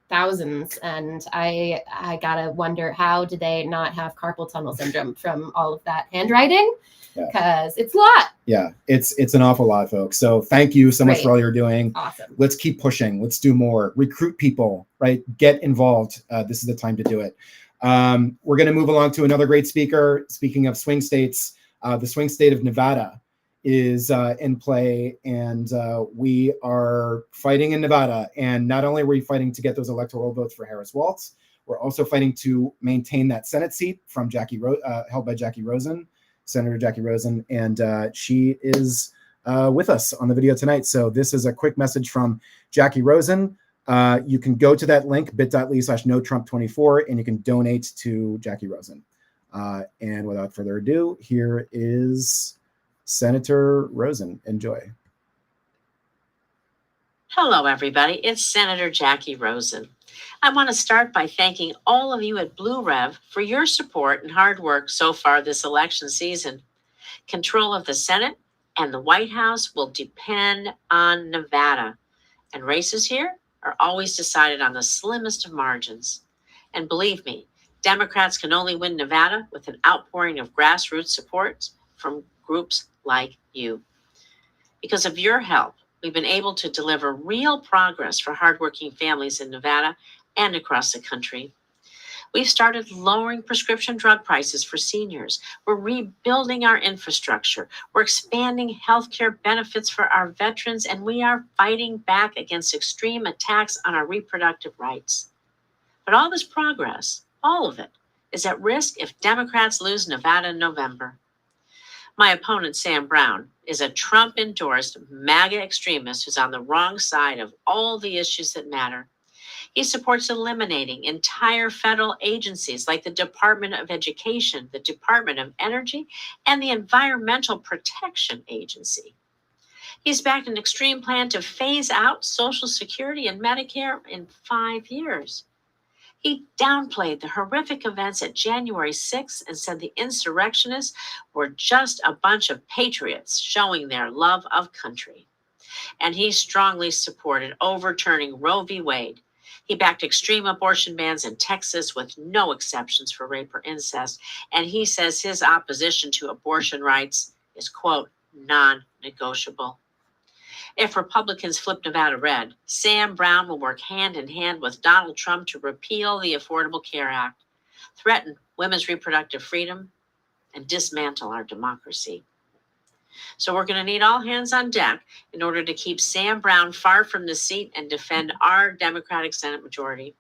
thousands, and I gotta wonder, how do they not have carpal tunnel syndrome from all of that handwriting? Because it's a lot. Yeah, it's an awful lot, folks. So thank you so much for all you're doing. Awesome. Let's keep pushing. Let's do more. Recruit people, right? Get involved. This is the time to do it. We're going to move along to another great speaker. Speaking of swing states, the swing state of Nevada is in play, and we are fighting in Nevada. And not only are we fighting to get those electoral votes for Harris Waltz, we're also fighting to maintain that Senate seat from held by Jackie Rosen, Senator Jackie Rosen, and she is with us on the video tonight. So this is a quick message from Jackie Rosen. You can go to that link, bit.ly/NoTrump24, and you can donate to Jackie Rosen. And without further ado, here is Senator Rosen. Enjoy. Hello, everybody. It's Senator Jackie Rosen. I want to start by thanking all of you at Blue Rev for your support and hard work so far this election season. Control of the Senate and the White House will depend on Nevada, and races here are always decided on the slimmest of margins. And believe me, Democrats can only win Nevada with an outpouring of grassroots support from groups like you. Because of your help, we've been able to deliver real progress for hardworking families in Nevada and across the country. We've started lowering prescription drug prices for seniors. We're rebuilding our infrastructure. We're expanding healthcare benefits for our veterans, and we are fighting back against extreme attacks on our reproductive rights. But all this progress, all of it, is at risk if Democrats lose Nevada in November. My opponent, Sam Brown, is a Trump-endorsed MAGA extremist who's on the wrong side of all the issues that matter. He supports eliminating entire federal agencies like the Department of Education, the Department of Energy, and the Environmental Protection Agency. He's backed an extreme plan to phase out Social Security and Medicare in 5 years. He downplayed the horrific events at January 6th and said the insurrectionists were just a bunch of patriots showing their love of country. And he strongly supported overturning Roe v. Wade. He backed extreme abortion bans in Texas with no exceptions for rape or incest. And he says his opposition to abortion rights is, quote, non-negotiable. If Republicans flip Nevada red, Sam Brown will work hand in hand with Donald Trump to repeal the Affordable Care Act, threaten women's reproductive freedom, and dismantle our democracy. So we're going to need all hands on deck in order to keep Sam Brown far from the seat and defend our Democratic Senate majority.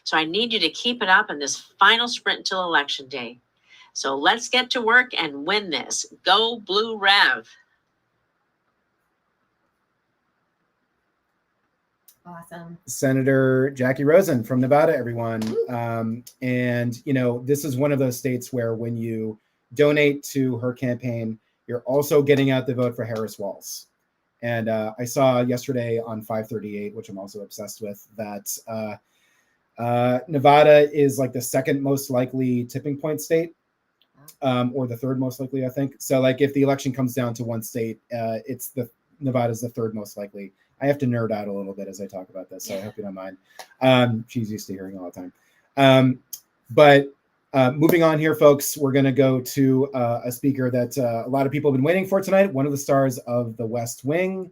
So I need you to keep it up in this final sprint until Election Day. So let's get to work and win this. Go Blue Rev. Awesome. Senator Jackie Rosen from Nevada, everyone. And, this is one of those states where when you donate to her campaign, you're also getting out the vote for Harris Waltz. And I saw yesterday on 538, which I'm also obsessed with, that Nevada is like the second most likely tipping point state, or the third most likely, I think. So like if the election comes down to one state, Nevada's the third most likely. I have to nerd out a little bit as I talk about this, so I hope you don't mind. She's used to hearing all the time. But moving on here, folks, we're going to go to a speaker that a lot of people have been waiting for tonight, one of the stars of The West Wing.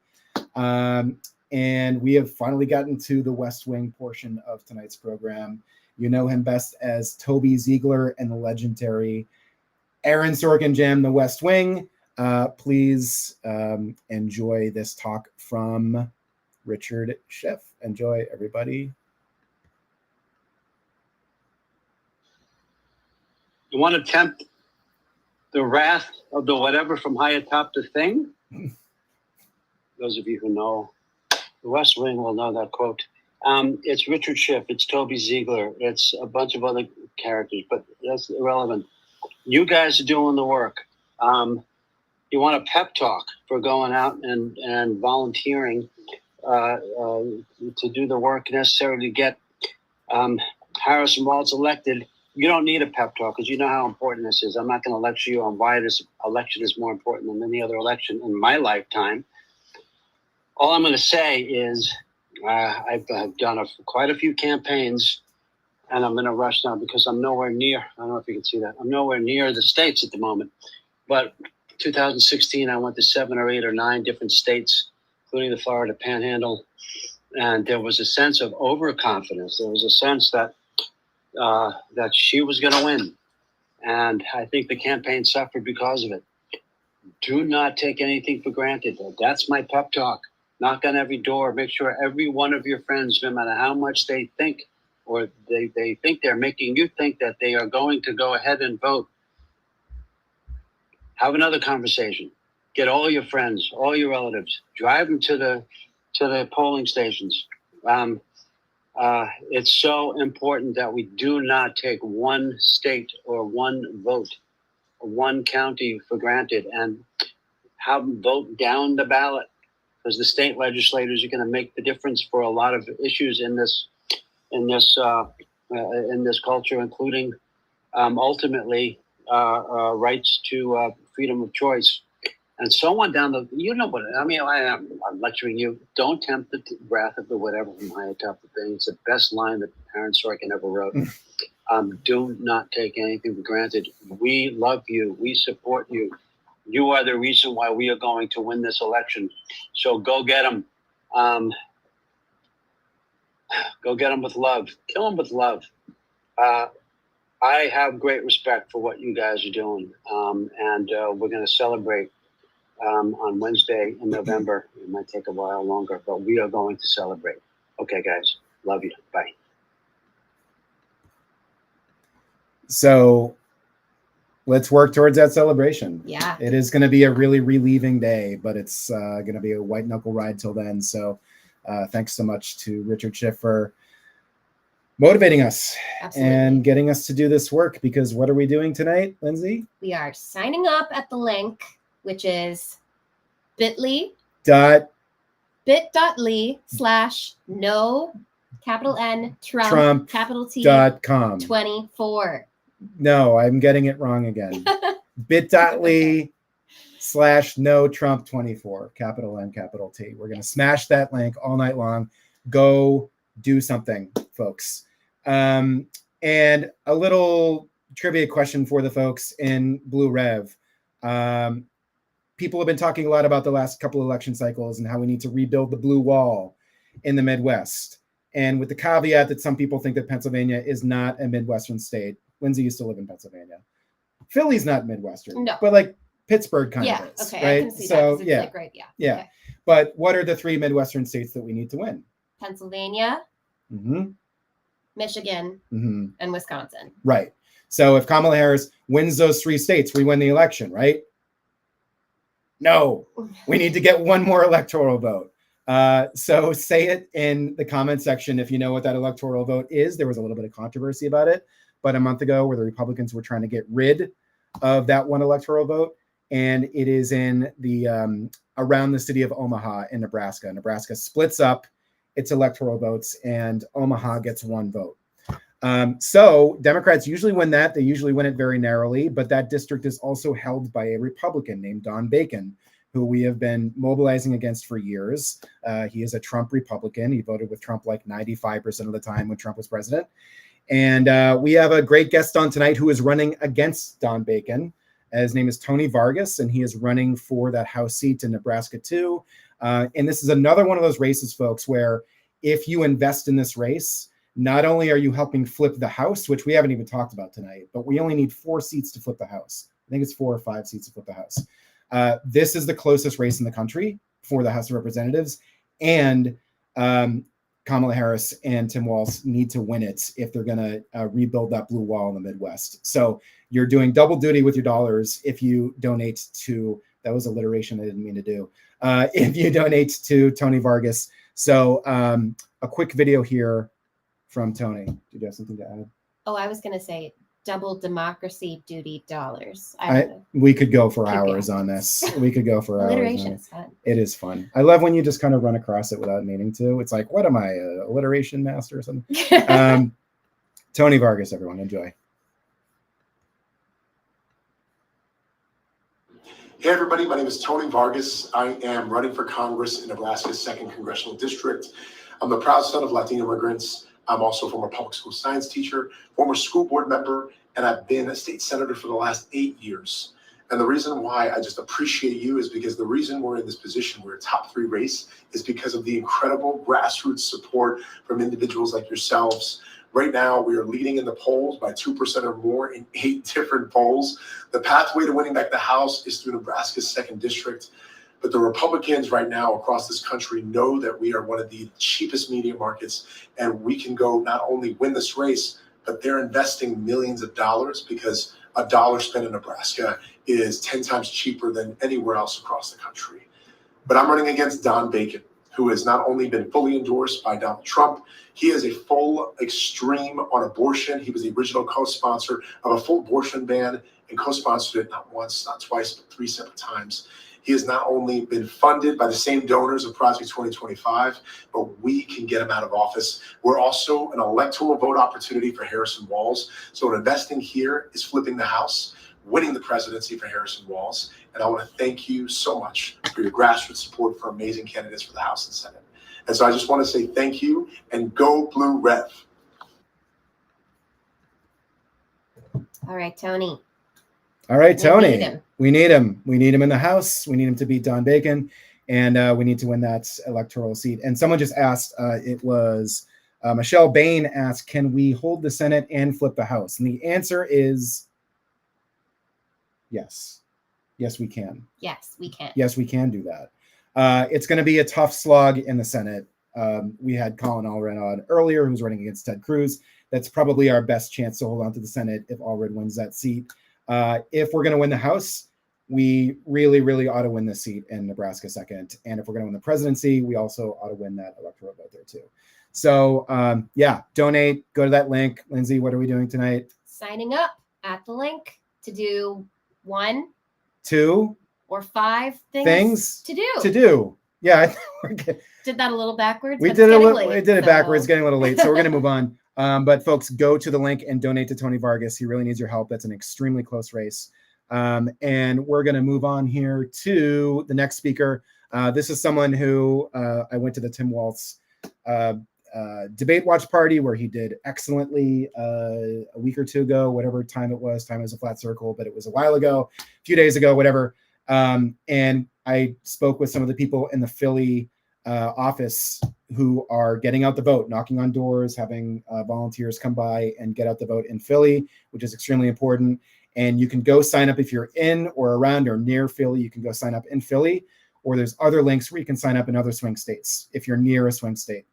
And we have finally gotten to the West Wing portion of tonight's program. You know him best as Toby Ziegler and the legendary Aaron Sorkin jam, The West Wing. Please enjoy this talk from Richard Schiff. Enjoy, everybody. You want to tempt The wrath of the whatever from high atop the thing. Those of you who know The West Wing will know that quote. It's Richard Schiff, it's Toby Ziegler, it's a bunch of other characters, but that's irrelevant. You guys are doing the work. You want a pep talk for going out and volunteering to do the work necessary to get Harris and Walz elected. You don't need a pep talk because you know how important this is. I'm not going to lecture you on why this election is more important than any other election in my lifetime. All I'm going to say is I've done quite a few campaigns, and I'm going to rush now because I'm nowhere near. I don't know if you can see that. I'm nowhere near the states at the moment. But 2016, I went to 7 or 8 or 9 different states, including the Florida Panhandle, and there was a sense of overconfidence. There was a sense that that she was going to win, and I think the campaign suffered because of it. Do not take anything for granted. That's my pep talk. Knock on every door. Make sure every one of your friends, no matter how much they think, or they think they're making you think that they are going to go ahead and vote, have another conversation. Get all your friends, all your relatives, drive them to the polling stations. It's so important that we do not take one state or one vote or one county for granted and have them vote down the ballot, because the state legislators are going to make the difference for a lot of issues in this culture, including ultimately rights to freedom of choice. And someone down the, you know what, I mean, I'm lecturing you. Don't tempt the wrath of the whatever from high atop the thing. It's the best line that Aaron Sorkin ever wrote. Do not take anything for granted. We love you. We support you. You are the reason why we are going to win this election. So go get them. Go get them with love. Kill them with love. I have great respect for what you guys are doing. And we're going to celebrate on Wednesday in November. It might take a while longer, but we are going to celebrate. Okay, guys. Love you. Bye. So let's work towards that celebration. Yeah. It is going to be a really relieving day, but it's going to be a white knuckle ride till then. So thanks so much to Richard Schiff for motivating us. Absolutely. And getting us to do this work, because what are we doing tonight, Lindsay? We are signing up at the link, which is bit.ly/no capital N Trump capital T .com. 24. No, I'm getting it wrong again. bit.ly/no Trump 24, capital N capital T. We're going to smash that link all night long. Go do something, folks. And a little trivia question for the folks in Blue Rev. People have been talking a lot about the last couple of election cycles and how we need to rebuild the blue wall in the Midwest. And with the caveat that some people think that Pennsylvania is not a Midwestern state. Lindsay used to live in Pennsylvania. Philly's not Midwestern, No. but like Pittsburgh kind of is. Okay, right? I can see so, that. yeah. Like, right, yeah. Okay. But what are the 3 Midwestern states that we need to win? Pennsylvania, Mm-hmm. Michigan, Mm-hmm. and Wisconsin. Right. So if Kamala Harris wins those 3 states, we win the election, right? No, we need to get one more electoral vote. So say it in the comment section if you know what that electoral vote is. There was a little bit of controversy about it, but a month ago where the Republicans were trying to get rid of that one electoral vote, and it is in the around the city of Omaha in Nebraska. Nebraska splits up its electoral votes, and Omaha gets 1 vote. So Democrats usually win that. They usually win it very narrowly, but that district is also held by a Republican named Don Bacon, who we have been mobilizing against for years. He is a Trump Republican. He voted with Trump like 95% of the time when Trump was president. And we have a great guest on tonight who is running against Don Bacon. His name is Tony Vargas, and he is running for that House seat in Nebraska too. And this is another one of those races, folks, where if you invest in this race, not only are you helping flip the House, which we haven't even talked about tonight, but we only need 4 seats to flip the House. I think it's 4 or 5 seats to flip the House. This is the closest race in the country for the House of Representatives. And Kamala Harris and Tim Walz need to win it if they're going to rebuild that blue wall in the Midwest. So you're doing double duty with your dollars if you donate to, that was alliteration I didn't mean to do, if you donate to Tony Vargas. So a quick video here from Tony. Do you have something to add? Oh, I was going to say double democracy duty dollars. We could go for hours on this. We could go for hours. Alliteration is fun. It is fun. I love when you just kind of run across it without meaning to. It's like, what am I, alliteration master or something? Tony Vargas, everyone, enjoy. Hey everybody, my name is Tony Vargas. I am running for Congress in Nebraska's 2nd Congressional District. I'm the proud son of Latino immigrants. I'm also a former public school science teacher, former school board member, and I've been a state senator for the last 8 years. And the reason why I just appreciate you is because the reason we're in this position, we're a top 3 race, is because of the incredible grassroots support from individuals like yourselves. Right now, we are leading in the polls by 2% or more in 8 different polls. The pathway to winning back the House is through Nebraska's 2nd District. But the Republicans right now across this country know that we are one of the cheapest media markets, and we can go not only win this race, but they're investing millions of dollars because a dollar spent in Nebraska is 10 times cheaper than anywhere else across the country. But I'm running against Don Bacon, who has not only been fully endorsed by Donald Trump, he is a full extreme on abortion. He was the original co-sponsor of a full abortion ban and co-sponsored it not once, not twice, but 3 separate times. He has not only been funded by the same donors of Project 2025, but we can get him out of office. We're also an electoral vote opportunity for Harrison Walz. So investing here is flipping the House, winning the presidency for Harrison Walz. And I want to thank you so much for your grassroots support for amazing candidates for the House and Senate. And so I just want to say thank you and go Blue Rev. All right, Tony. All right, Tony. We need him. We need him. We need him in the House. We need him to beat Don Bacon, and we need to win that electoral seat. And someone just asked, it was Michelle Bain asked, can we hold the Senate and flip the House? And the answer is yes. Yes, we can. Yes, we can. Yes, we can do that. It's going to be a tough slog in the Senate. We had Colin Allred on earlier, who's running against Ted Cruz. That's probably our best chance to hold on to the Senate if Allred wins that seat. If we're going to win the House, we really, really ought to win the seat in Nebraska 2nd. And if we're going to win the presidency, we also ought to win that electoral vote there too. So yeah, donate, go to that link. Lindsay, what are we doing tonight? Signing up at the link to do 1, 2, or 5 things to do. To do. Yeah. Did that a little backwards. We did it backwards, getting a little late. So we're going to move on. But folks, go to the link and donate to Tony Vargas. He really needs your help. That's an extremely close race. And we're going to move on here to the next speaker. This is someone who I went to the Tim Walz debate watch party where he did excellently a week or 2 ago, whatever time it was. Time is a flat circle, but it was a while ago, a few days ago, whatever. And I spoke with some of the people in the Philly office who are getting out the vote, knocking on doors, having volunteers come by and get out the vote in Philly, which is extremely important. And you can go sign up if you're in or around or near Philly. You can go sign up in Philly, or there's other links where you can sign up in other swing states if you're near a swing state,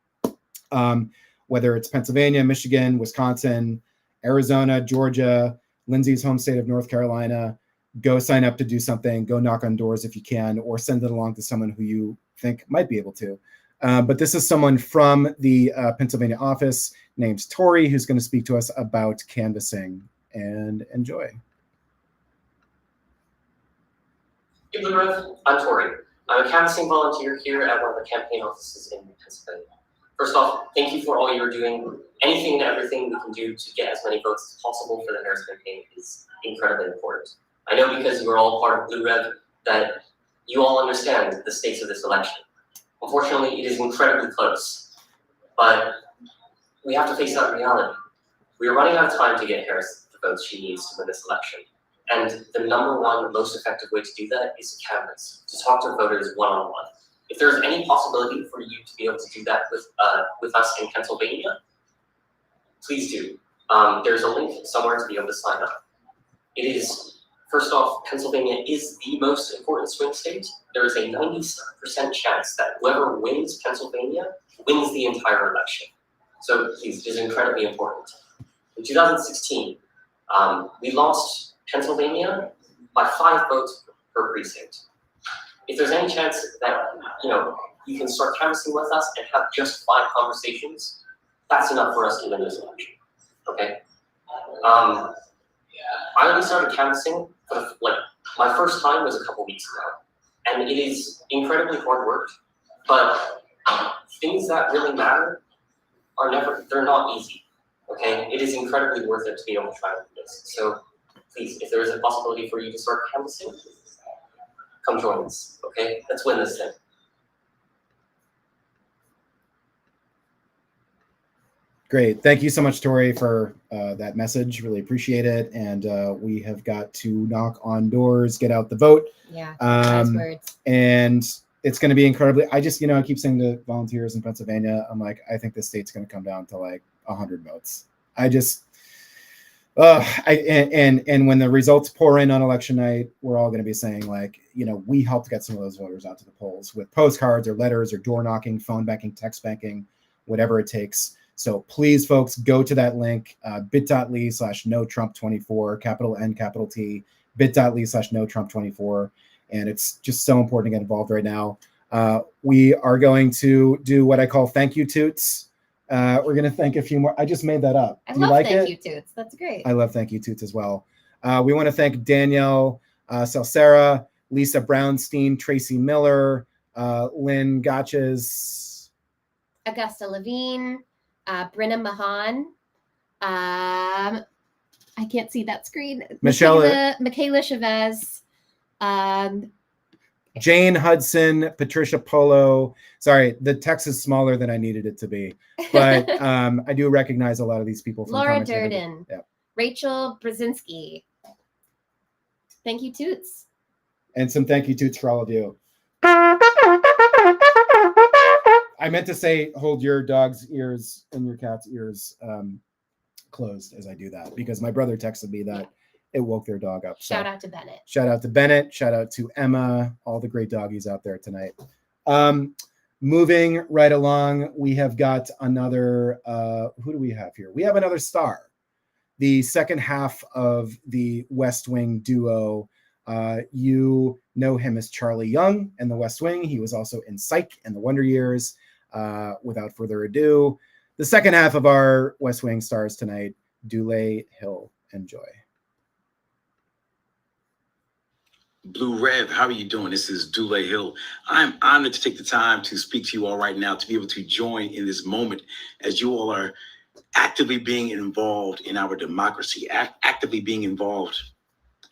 whether it's Pennsylvania, Michigan, Wisconsin, Arizona, Georgia, Lindsay's home state of North Carolina. Go sign up to do something. Go knock on doors if you can, or send it along to someone who you think might be able to. But this is someone from the Pennsylvania office named Tori, who's going to speak to us about canvassing. And enjoy. Hey, Blue Rev. I'm Tori. I'm a canvassing volunteer here at one of the campaign offices in Pennsylvania. First off, thank you for all you're doing. Anything and everything we can do to get as many votes as possible for the Harris campaign is incredibly important. I know because you're all part of Blue Rev that you all understand the stakes of this election. Unfortunately, it is incredibly close, but we have to face that reality. We are running out of time to get Harris the votes she needs to win this election. And the #1 most effective way to do that is to canvass, to talk to voters one-on-one. If there's any possibility for you to be able to do that with us in Pennsylvania, please do. There's a link somewhere to be able to sign up. It is First off, Pennsylvania is the most important swing state. There is a 90% chance that whoever wins Pennsylvania wins the entire election. So please, it is incredibly important. In 2016, we lost Pennsylvania by 5 votes per precinct. If there's any chance that you can start canvassing with us and have just 5 conversations, that's enough for us to win this election. Okay. I only started canvassing my first time was a couple weeks ago, and it is incredibly hard work. But things that really matter they're not easy. Okay, it is incredibly worth it to be able to try to do this. So please, if there is a possibility for you to start canvassing, come join us. Okay, let's win this thing. Great. Thank you so much, Tori, for that message. Really appreciate it. And we have got to knock on doors, get out the vote. Yeah, nice words. And it's going to be incredibly, I keep saying to volunteers in Pennsylvania, I'm like, I think this state's going to come down to like 100 votes. And when the results pour in on election night, we're all going to be saying like, we helped get some of those voters out to the polls with postcards or letters or door knocking, phone banking, text banking, whatever it takes. So please, folks, go to that link, bit.ly/NoTrump24, capital N, capital T, bit.ly/NoTrump24. And it's just so important to get involved right now. We are going to do what I call thank you toots. We're going to thank a few more. I just made that up. I love thank you toots. That's great. I love thank you toots as well. We want to thank Danielle Salcera, Lisa Brownstein, Tracy Miller, Lynn Gotches, Augusta Levine, Brenna Mahan. I can't see that screen. Michaela Chavez. Jane Hudson, Patricia Polo. Sorry, the text is smaller than I needed it to be, but I do recognize a lot of these people. From Laura Durden, Rachel Brzezinski. Thank you, Toots. And some thank you, Toots, for all of you. I meant to say, hold your dog's ears and your cat's ears closed as I do that, because my brother texted me that it woke their dog up. Shout out to Bennett. Shout out to Bennett. Shout out to Emma, all the great doggies out there tonight. Moving right along, we have got another, who do we have here? We have another star. The second half of the West Wing duo. You know him as Charlie Young in The West Wing. He was also in Psych and The Wonder Years. Without further ado, the second half of our West Wing stars tonight, Dulé Hill. Enjoy. Blue Rev, how are you doing? This is Dulé Hill. I'm honored to take the time to speak to you all right now, to be able to join in this moment as you all are actively being involved in our democracy, actively being involved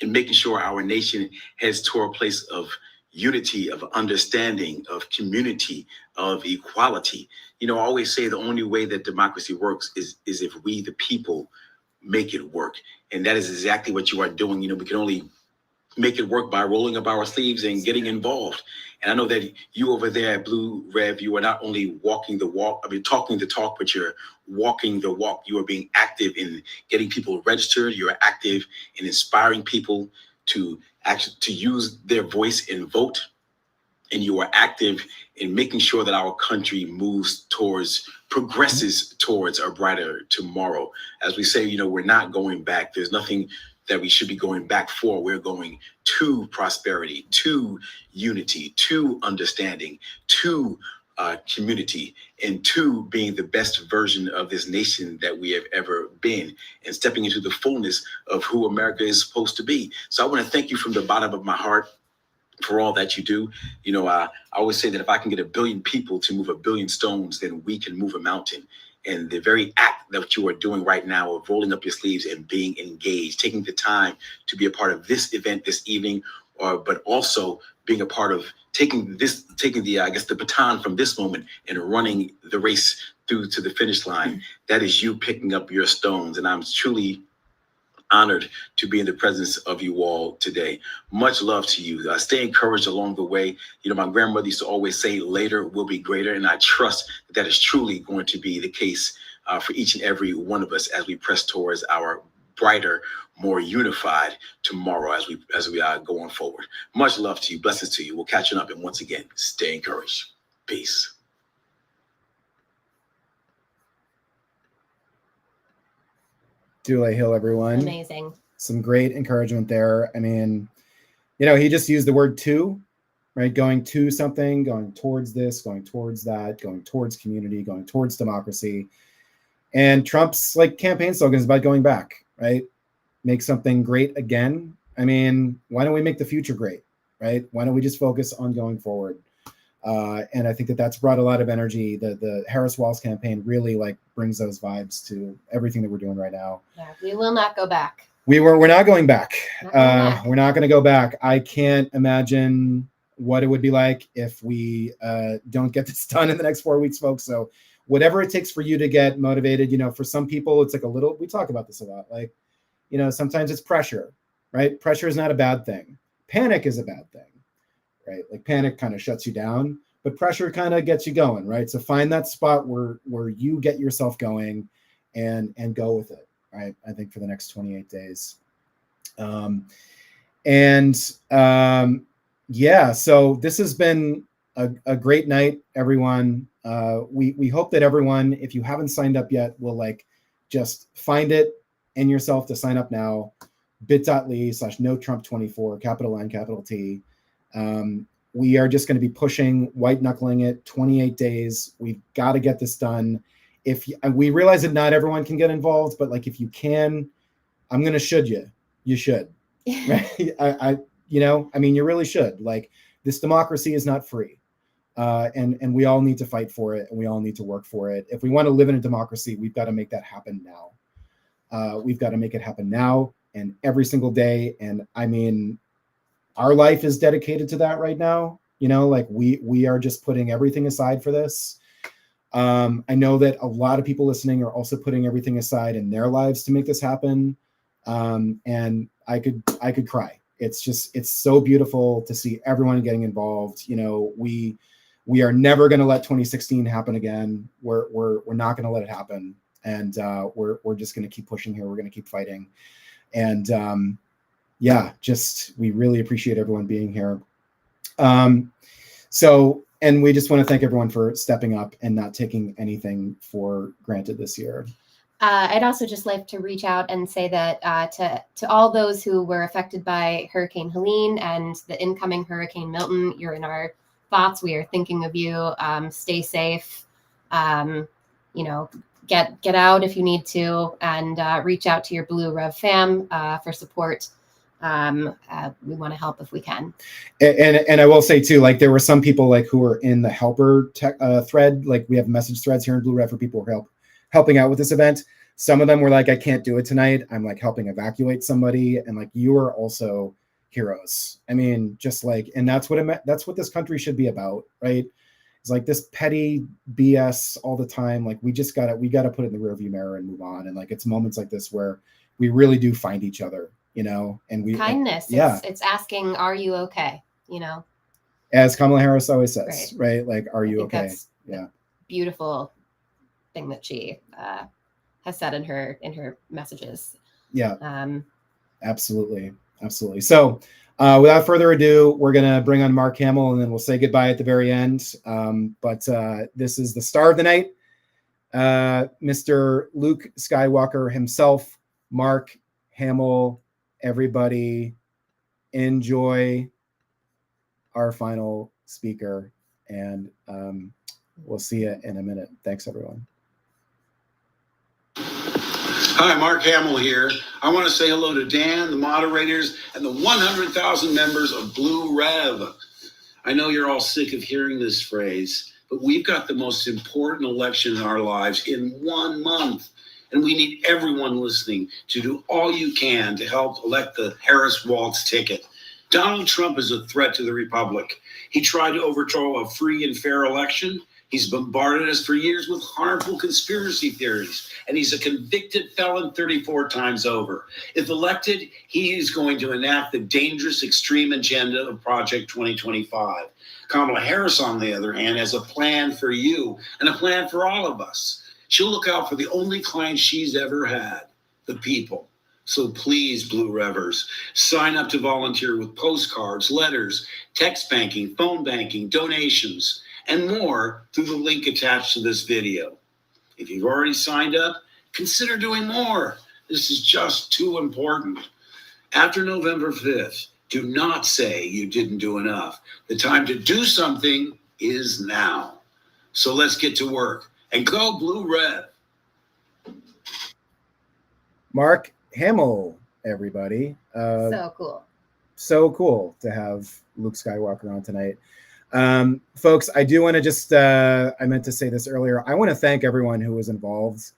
in making sure our nation heads toward a place of unity, of understanding, of community, of equality. I always say the only way that democracy works is if we, the people, make it work. And that is exactly what you are doing. We can only make it work by rolling up our sleeves and getting involved. And I know that you over there at Blue Rev, you are not only walking the walk, talking the talk, but you're walking the walk. You are being active in getting people registered. You are active in inspiring people to use their voice and vote. And you are active in making sure that our country progresses towards a brighter tomorrow. As we say, we're not going back. There's nothing that we should be going back for. We're going to prosperity, to unity, to understanding, to community, and to being the best version of this nation that we have ever been, and stepping into the fullness of who America is supposed to be. So I want to thank you from the bottom of my heart for all that you do. I always say that if I can get 1 billion people to move 1 billion stones, then we can move a mountain. And the very act that you are doing right now of rolling up your sleeves and being engaged, taking the time to be a part of this event this evening, but also being a part of taking the baton from this moment and running the race through to the finish line. That is you picking up your stones. And I'm truly honored to be in the presence of you all today. Much love to you. Stay encouraged along the way. My grandmother used to always say, later will be greater. And I trust that is truly going to be the case for each and every one of us as we press towards our brighter, more unified tomorrow as we are going forward. Much love to you. Blessings to you. We'll catch up, and once again, stay encouraged. Peace. Dulé Hill, everyone. Amazing. Some great encouragement there. I mean, he just used the word to, right? Going to something, going towards this, going towards that, going towards community, going towards democracy. And Trump's campaign slogan is about going back, right? Make something great again. I mean, why don't we make the future great, right? Why don't we just focus on going forward? And I think that's brought a lot of energy. The Harris Walz campaign really brings those vibes to everything that we're doing right now. Yeah, we will not go back. We're not going back. We're not going to go back. I can't imagine what it would be like if we don't get this done in the next 4 weeks, folks. So whatever it takes for you to get motivated, for some people, it's we talk about this a lot. Sometimes it's pressure, right? Pressure is not a bad thing. Panic is a bad thing, right? Panic kind of shuts you down, but pressure kind of gets you going, right? So find that spot where you get yourself going and go with it, right? I think for the next 28 days. Yeah, so this has been a great night, everyone. We hope that everyone, if you haven't signed up yet, will just find it in yourself to sign up now. bit.ly/NoTrump24, capital N, capital T. We are just going to be pushing, white knuckling it, 28 days. We've got to get this done. We realize that not everyone can get involved, but if you can, I'm going to should you. You should. Right? You really should. This democracy is not free. And we all need to fight for it, and we all need to work for it. If we want to live in a democracy, we've got to make that happen now. We've got to make it happen now and every single day. And I mean, our life is dedicated to that right now. We are just putting everything aside for this. I know that a lot of people listening are also putting everything aside in their lives to make this happen. And I could cry. It's so beautiful to see everyone getting involved. We are never going to let 2016 happen again. We're not going to let it happen. And we're just going to keep pushing here. We're going to keep fighting. And we really appreciate everyone being here. And we just want to thank everyone for stepping up and not taking anything for granted this year. I'd also just like to reach out and say that to all those who were affected by Hurricane Helene and the incoming Hurricane Milton, you're in our thoughts. We are thinking of you. Stay safe. Get out if you need to, and reach out to your Blue Rev fam for support. We want to help if we can. And I will say too, there were some people who were in the helper thread. We have message threads here in Blue Rev for people who are helping out with this event. Some of them were I can't do it tonight. I'm helping evacuate somebody, and you are also heroes. I mean, and that's what this country should be about, right? It's this petty BS all the time. We gotta put it in the rearview mirror and move on. And it's moments like this where we really do find each other, and we kindness. Yeah. It's asking, are you okay? As Kamala Harris always says, right? Are you okay? Yeah. Beautiful thing that she has said in her messages. Yeah. Absolutely. So without further ado, we're gonna bring on Mark Hamill, and then we'll say goodbye at the very end. But this is the star of the night, Mr. Luke Skywalker himself, Mark Hamill. Everybody enjoy our final speaker, and we'll see you in a minute. Thanks, everyone. Hi, Mark Hamill here. I want to say hello to Dan, the moderators, and the 100,000 members of Blue Rev. I know you're all sick of hearing this phrase, but we've got the most important election in our lives in 1 month. And we need everyone listening to do all you can to help elect the Harris Walz ticket. Donald Trump is a threat to the Republic. He tried to overthrow a free and fair election. He's bombarded us for years with harmful conspiracy theories, and he's a convicted felon 34 times over. If elected, he is going to enact the dangerous extreme agenda of Project 2025. Kamala Harris, on the other hand, has a plan for you and a plan for all of us. She'll look out for the only client she's ever had, the people. So please, Blue Revers, sign up to volunteer with postcards, letters, text banking, phone banking, donations, and more through the link attached to this video. If you've already signed up, consider doing more. This is just too important. After November 5th, do not say you didn't do enough. The time to do something is now. So let's get to work and go Blue Rev. Mark Hamill, everybody. So cool. So cool to have Luke Skywalker on tonight. Folks, I do want to just, I meant to say this earlier. I want to thank everyone who was involved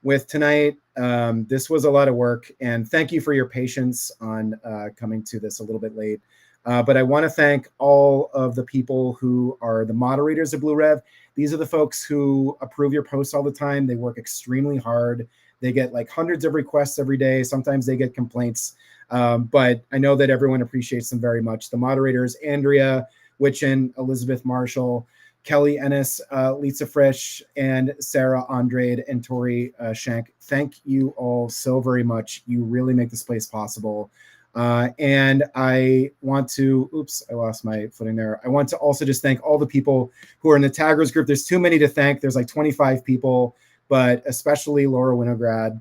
with tonight. This was a lot of work, and thank you for your patience on coming to this a little bit late. But I want to thank all of the people who are the moderators of Blue Rev. These are the folks who approve your posts all the time. They work extremely hard. They get like hundreds of requests every day. Sometimes they get complaints, but I know that everyone appreciates them very much. The moderators, Andrea Witchen, Elizabeth Marshall, Kelly Ennis, Lisa Frisch, and Sarah Andrade, and Tori Shank. Thank you all so very much. You really make this place possible. And I want to, oops, I lost my footing there. I want to also just thank all the people who are in the taggers group. There's too many to thank. There's like 25 people, but especially Laura Winograd,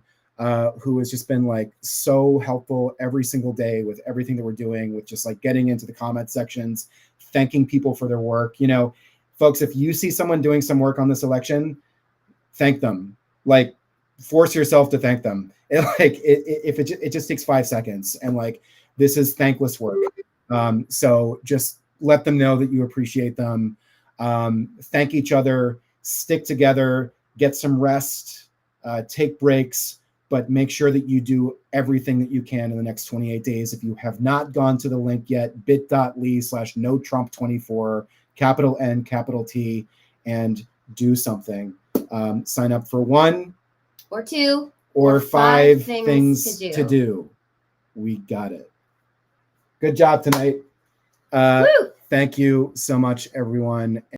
who has just been like so helpful every single day with everything that we're doing, with just like getting into the comment sections, thanking people for their work. You know, folks, if you see someone doing some work on this election, thank them. Like, force yourself to thank them. It just takes 5 seconds, and like, this is thankless work. So just let them know that you appreciate them. Thank each other, stick together, get some rest, take breaks, but make sure that you do everything that you can in the next 28 days. If you have not gone to the link yet, bit.ly/NoTrump24, capital N, capital T, and do something. Sign up for 1 or 2 or 5 things to do. We got it. Good job tonight. Thank you so much, everyone.